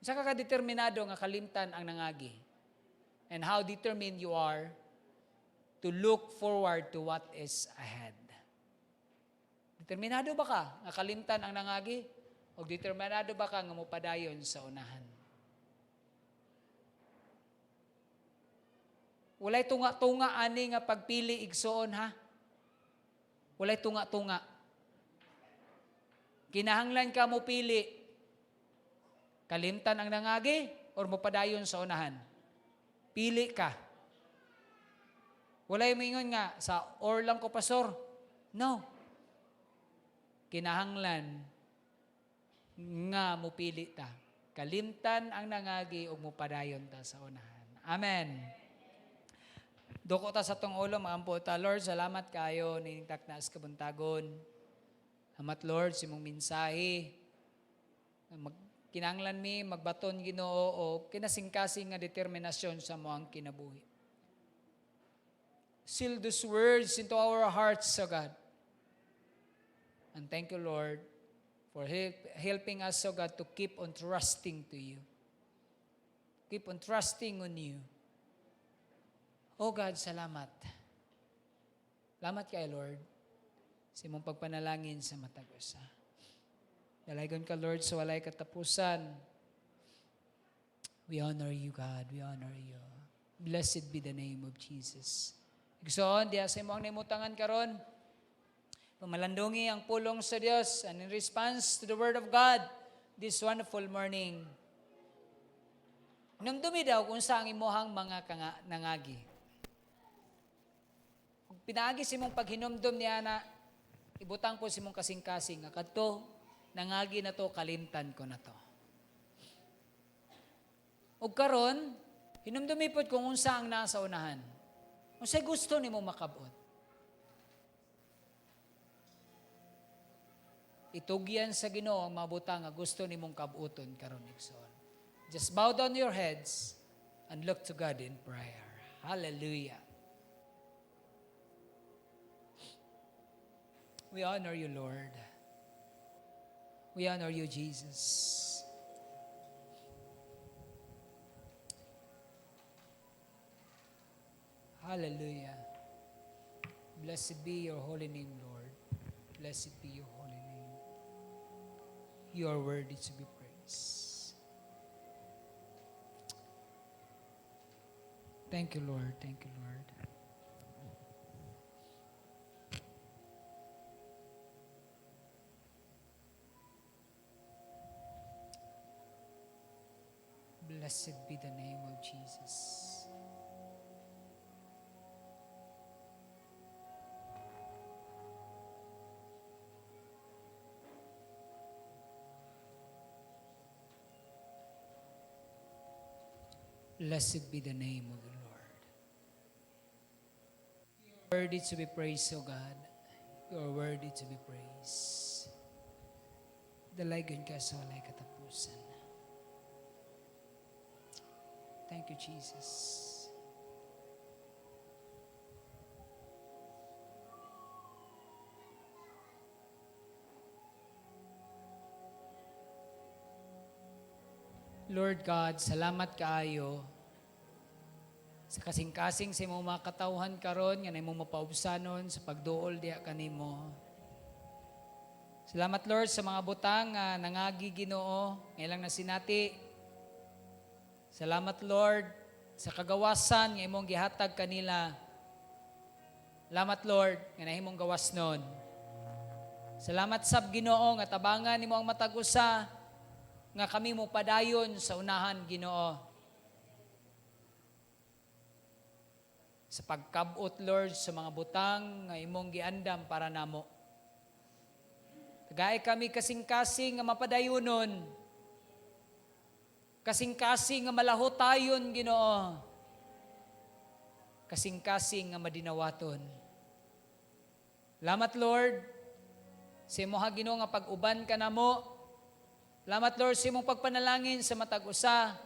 Saka ka determinado nga kalimtan ang nangagi. And how determined you are to look forward to what is ahead. Determinado ba ka nga kalimtan ang nangagi? O determinado ba ka nga mupadayon sa unahan? Walay tunga-tunga ani nga pagpili igsoon ha. Walay tunga-tunga. Kinahanglan ka mo pili. Kalimtan ang nangagi or mupadayon sa unahan. Pili ka. Walay mingon nga sa or lang ko pastor. No. Kinahanglan nga mupili ta. Kalimtan ang nangagi o mupadayon ta sa unahan. Amen. Doko ta sa tong ulo, maampo ta. Lord, salamat kayo niningtak na as kabuntagon. Salamat Lord, si mong mensahe. Kinanglan mi, magbaton Ginoo o kinasingkasing nga determinasyon sa mo ang kinabuhi. Seal these words into our hearts, O God. And thank you, Lord, for helping us, O God, to keep on trusting to you. Keep on trusting on you. Oh God, salamat. Salamat kay Lord sa imong pagpanalangin sa matag usa. Dalaygon ka Lord sa walay katapusan. We honor you God, we honor you. Blessed be the name of Jesus. Igsoon, diya sa imong nimutangan karon. Pamalandungi ang pulong sa Dios and in response to the word of God this wonderful morning. Namdumi daw kung sa ang imuhang mga nangagi. Pinaagi si mong paghinomdom niya na ibutang po si mong kasing-kasing. Kadto, nangagi na to, kalimtan ko na to. O karon, hinomdomipod kung unsa ang nasa unahan. Unsay gusto ni mo makabot. Itugyan sa Ginoo ang mabutang nga gusto ni mong kabuton karon igsoon. Just bow down your heads and look to God in prayer. Hallelujah. We honor you, Lord. We honor you, Jesus. Hallelujah. Blessed be your holy name, Lord. Blessed be your holy name. You are worthy to be praised. Thank you, Lord. Thank you, Lord. Blessed be the name of Jesus. Blessed be the name of the Lord. You are worthy to be praised, O God. You are worthy to be praised. Dalagan ka sa walay katapusan. Thank you, Jesus. Lord God, salamat kaayo sa kasing-kasing sa imong mga katawhan karon nga imong mapaubsanon sa pagduol diha kanimo. Salamat Lord sa mga butang nga nangagi Ginoo ngailang na sinati. Salamat Lord sa kagawasan nga imong gihatag kanila. Salamat Lord nga nahimong gawasnon. Salamat sab Ginoo nga tabangan nimo ang matag usa nga kami mo padayon sa unahan, Ginoo. Sa pagkabot, Lord, sa mga butang nga imong giandam para namo. Tagay kami kasing-kasing nga mapadayonon. Kasing-kasing nga malahotayon, Ginoo. Kasing-kasing nga madinawaton. Salamat, Lord, sa imoha Ginoo nga pag-uban ka namo. Salamat Lord sa imong pagpanalangin sa matag usa.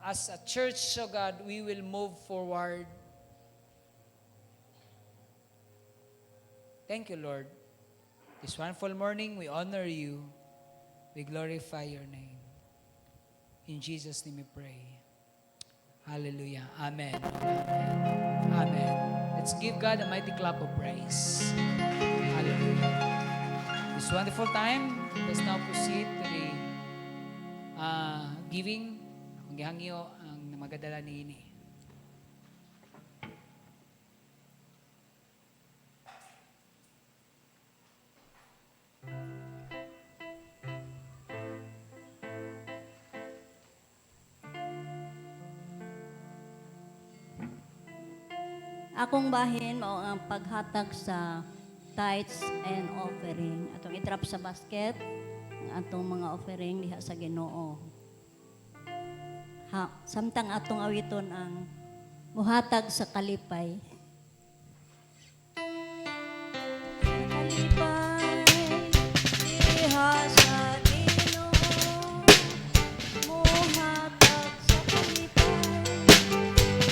As a church, so God, we will move forward. Thank you, Lord. This wonderful morning, we honor you. We glorify your name. In Jesus' name we pray. Hallelujah. Amen. Amen. Amen. Let's give God a mighty clap of praise. Hallelujah. This wonderful time, let's now proceed to the giving. Akong gihangyo ang magadala ni ini. Akong bahin mao ang paghatag sa tithes and offering. Atong i-drop sa basket ang atong mga offering diha sa Ginoo. Samtang atong awiton ang muhatag sa kalipay. Kalipay diha sa Ginoo. Muhatag sa kalipay diha sa Ginoo.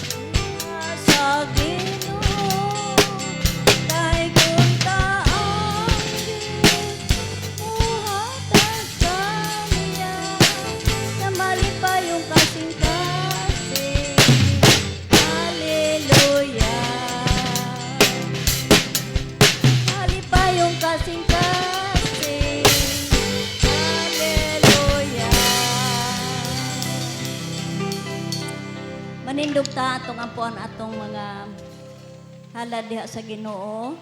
Manindog ta atong ampuan atong mga halad diha sa Ginoo.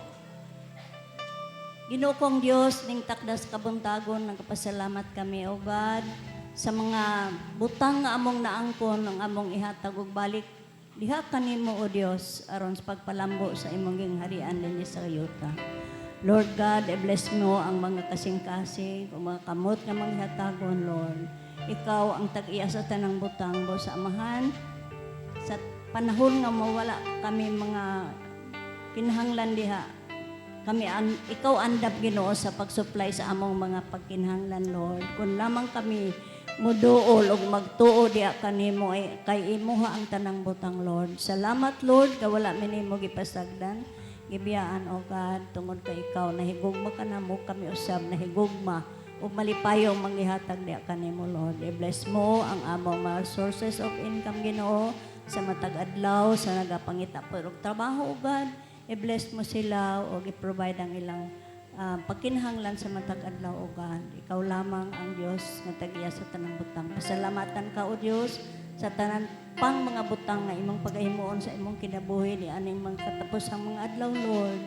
Ginoo kong Dios ning takdas kabuntagon nagpasalamat kami o God sa mga butang nga among naangkon ang among ihatag og balik diha kanimo o Dios aron sa pagpalambo sa imong gingharian dinhi sa yuta. Lord God, i-bless mo ang mga kasing-kasing, o mga kamot nga manghatagon, Lord. Ikaw ang tag-iya sa tanang butang, Bo, sa amahan. Sa panahon nga mawala kami mga kinahanglan diha, ikaw andap Ginoo sa pag-supply sa among mga pagkinahanglan, Lord. Kung lamang kami muduol og magtuo diha kanimo kay imuha ang tanang butang, Lord. Salamat, Lord, kay wala mi nimo gipasagdan. Gibiyaan, O God, tungod kay ikaw nahigugma ka namo kami usab nahigugma ug malipayong manggihatag diha kanimo, Lord. I-bless mo ang among mga sources of income, Ginoo, sa matag adlaw sa nagapangita pero trabaho, O God. I-bless mo sila o i-provide ang ilang pagkinahanglan sa matag adlaw, O God. Ikaw lamang ang Dios nga tag-iya sa tanang butang. Pasalamatan ka, O Dios, sa tanan pang mga butang nga imong pagahimuon sa imong kinabuhi ni aning mga katapos ang mga adlaw, Lord.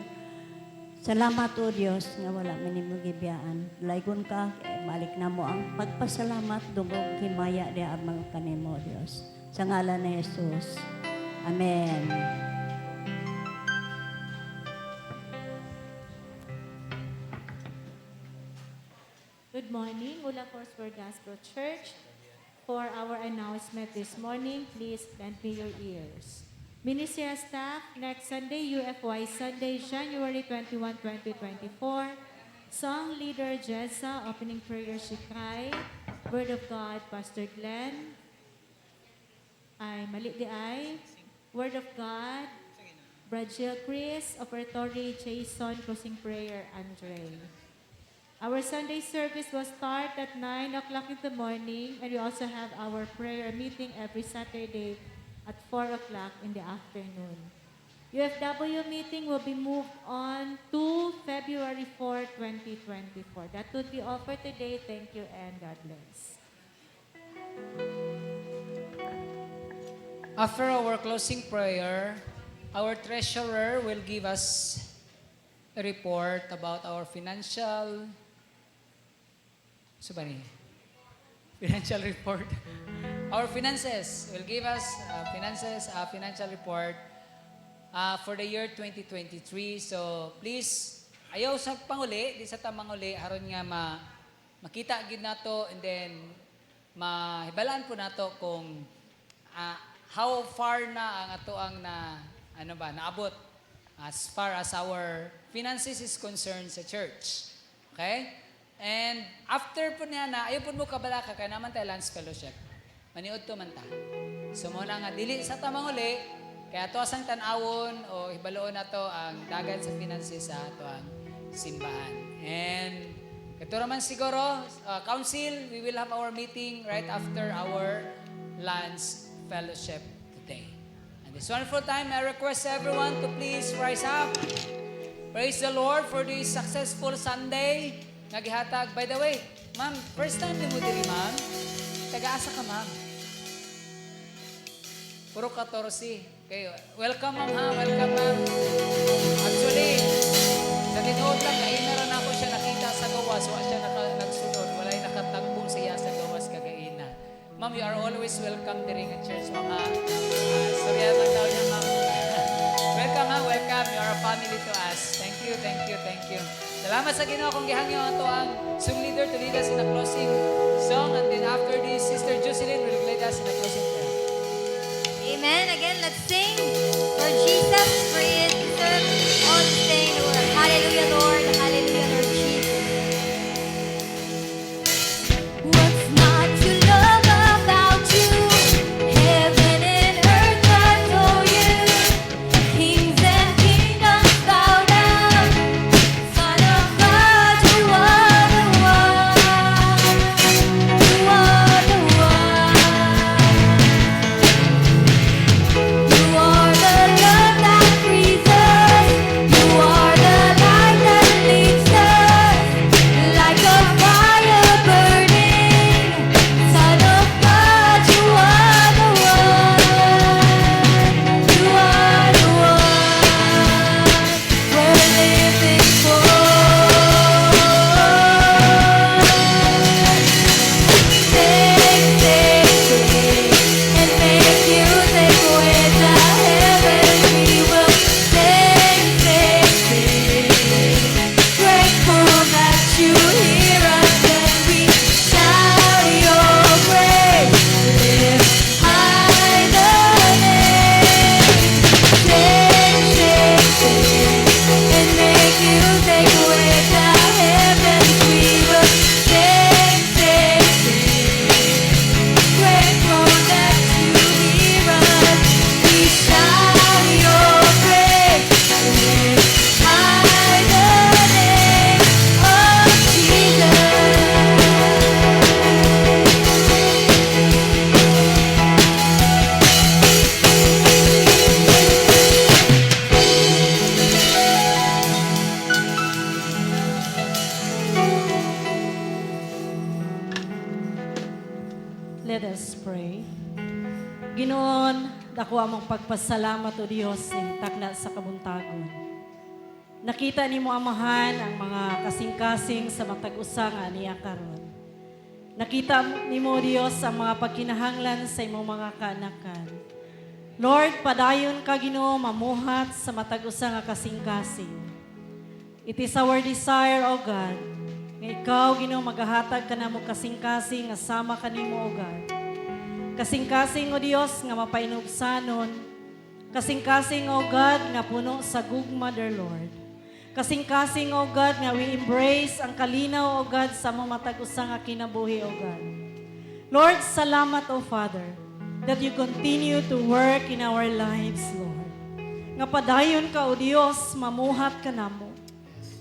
Salamat o Diyos nga wala minimo gibiyaan. Laygon ka, balik na mo ang pagpasalamat dungog himaya di amang kanimo Diyos. Sa ngalan ni Jesus. Amen. Good morning, Mula Foursquare Gospel Church. For our announcement this morning, please lend me your ears. Ministerial staff, next Sunday, UFY Sunday, January 21, 2024. Song leader, Jessa. Opening prayer, Shikai. Word of God, Pastor Glenn. Mali di ay. Word of God, Bradjil Chris. Operatory, Jason. Closing prayer, Andre. Our Sunday service will start at 9 o'clock in the morning, and we also have our prayer meeting every Saturday at 4 o'clock in the afternoon. UFW meeting will be moved on to February 4, 2024. That would be all for today. Thank you and God bless. After our closing prayer, our treasurer will give us a report about our financial financial report. Our finances will give us financial report for the year 2023. So please, ayaw sa panguli, di sa tamang uli, haron nga makita gid nato and then mahibalaan po nato kung how far na ang ato ang naabot as far as our finances is concerned sa church. Okay? And after po niya ayaw po mo kabalaka, kaya naman tayo Lance Fellowship. Maniod to man ta. So muna nga, dili sa tamang uli, kaya to asang tanawon o hibaloon na to ang dagat sa finances sa ato ang simbahan. And ito naman siguro, council, we will have our meeting right after our Lance Fellowship today. And this wonderful time, I request everyone to please rise up. Praise the Lord for this successful Sunday. Nagihatag. By the way, ma'am, first time din mo diri, ma'am. Taga-asa ka, ma'am. Puro 14. Okay, welcome, ma'am, ha? Welcome, ma'am. Actually, sa tinuod lang, nainaran ako siya nakita sa gawas. Wala siya nagsunod. Wala yung nakatagbong siya sa gawas kagaina. Ma'am, you are always welcome diri nga church, ma'am, ha? Sorry lang daw niya, ma'am. Welcome, ha? Welcome. You are a family to us. Thank you, thank you, thank you. Salamat sa Ginoo kung gihangyo ato ang song leader to lead us in a closing song, and then after this, Sister Jocelyn will lead us in a closing prayer. Amen. Again, let's sing for Jesus, for He is deserved all the sing, Lord. Hallelujah, Lord. Hallelujah, Lord Jesus. What's not to love about you? Heaven and earth adore you. Kings and kingdoms bow down. Son of God, you are the one. You are the one. You are the love that frees us. You are the light that leads us. Like a fire burning. Son of God, you are the one. You are the one we're living for. Sing, and make music with the heavens. We will sing. Grateful that you hear us when we shout your praise. Lift high the name. Sing, and make music with the heavens. We will sing. Grateful that you hear us. We shout your praise. Lift high the name of Let us pray. Ginoon, dako among pagpasalamat o Dios sa takna sa kabuntagon. Nakita nimo amahan ang mga kasing-kasing sa matag usa nga niya karon. Nakita nimo Dios ang mga pagkinahanglan sa imong mga kaanakan. Lord, padayon ka Ginoo mamuhat sa matag usa nga kasing-kasing. It is our desire, O God, nga ikaw Ginoo magahatag kanamo kasing-kasing nga sama kanimo, O God. Kasing-kasing, O Dios, nga mapainugsanon. Kasing-kasing, O God, nga puno sa gugma, dear Lord. Kasing-kasing, O God, nga we embrace ang kalinaw, O God, sa mga matag-usa nga kinabuhi, O God. Lord, salamat, O Father, that you continue to work in our lives, Lord. Nga padayon ka, O Dios, mamuhat ka namo.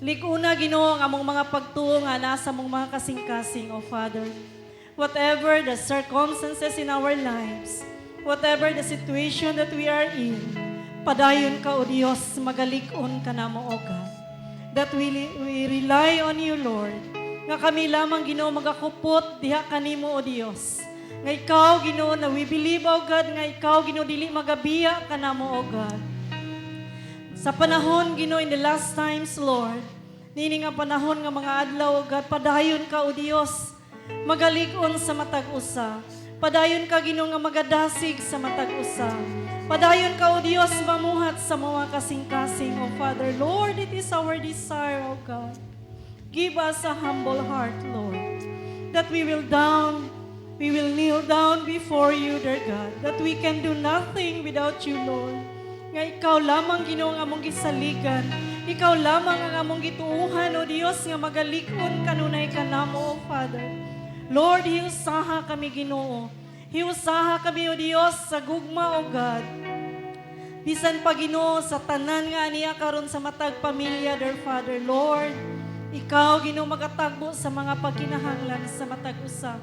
Likuna, Ginoo, ang among mga pagtuo nga nasa mong mga kasing-kasing, O Father. Whatever the circumstances in our lives, whatever the situation that we are in, padayon ka, O Dios, magalikon ka namo, O God. That we rely on you, Lord. Nga kami lamang, Ginoo, magakupot diha kanimo, O Dios. Nga ikaw, Ginoo, na we believe, O God, nga ikaw, Ginoo, dili magabiya ka namo, O God. Sa panahon, Ginoo, in the last times, Lord, nini nga panahon nga mga adlaw, O God, padayon ka, O Dios, magalikon sa matag usa. Padayon ka Ginoo nga magadasig sa matag usa. Padayon ka O Dios mamuhat sa mga kasing-kasing, O Father. Lord, it is our desire, O God. Give us a humble heart, Lord, that we will kneel down before you, dear God, that we can do nothing without you, Lord. Nga ikaw lamang Ginoo nga among gisaligan. Ikaw lamang ang among gituuhan, O Dios, nga magalikon kanunay ka namo, O Father. Lord, hiusaha kami, Ginoo. Hiusaha kami, O Dios, sa gugma, O God. Bisan pa, Ginoo, sa tanan nga niya karon sa matag pamilya, dear Father. Lord, ikaw, Ginoo, magatagbo sa mga pagkinahanglan sa matag usa.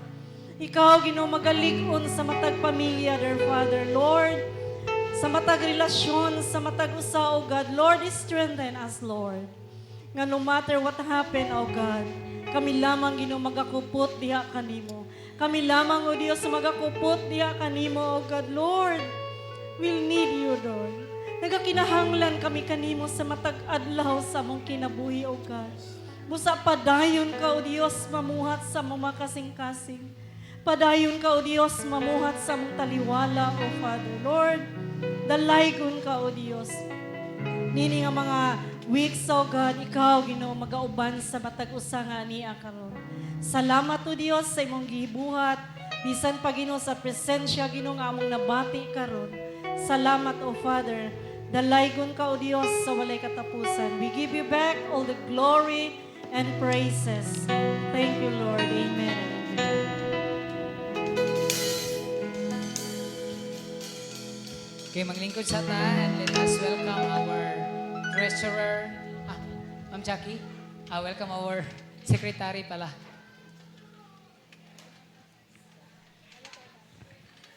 Ikaw, Ginoo, magalikon sa matag pamilya, dear Father. Lord, sa matag relasyon, sa matag usa, O God. Lord, strengthen us, Lord. Nga no matter what happened, O God, kami lamang Ginoo magakupot diha kanimo. Kami lamang, O Dios, magakupot diha kanimo, O God. Lord, we'll need you, Lord. Nagakinahanglan kami kanimo sa matag adlaw sa among kinabuhi, O God. Busa padayon ka, O Dios, mamuhat sa mga kasing-kasing. Padayon ka, O Dios, mamuhat sa among taliwala, O Father. Lord, dalaygon ka, O Dios. Nini nga mga weeks, O God, ikaw, Ginoo, magauban sa matag usa nga niya karon. Salamat, O Dios, sa imong gibuhat. Bisan pa, Ginoo, sa presensya, Ginoo, nga among nabati karon. Salamat, O Father. Dalaygon ka, O Dios, sa walay katapusan. We give you back all the glory and praises. Thank you, Lord. Amen and amen. Okay, maglingkod sa ta and let us welcome our treasurer. Ma'am Jackie. Welcome our secretary pala.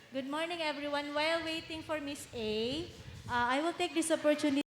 Good morning, everyone. While waiting for Miss A, I will take this opportunity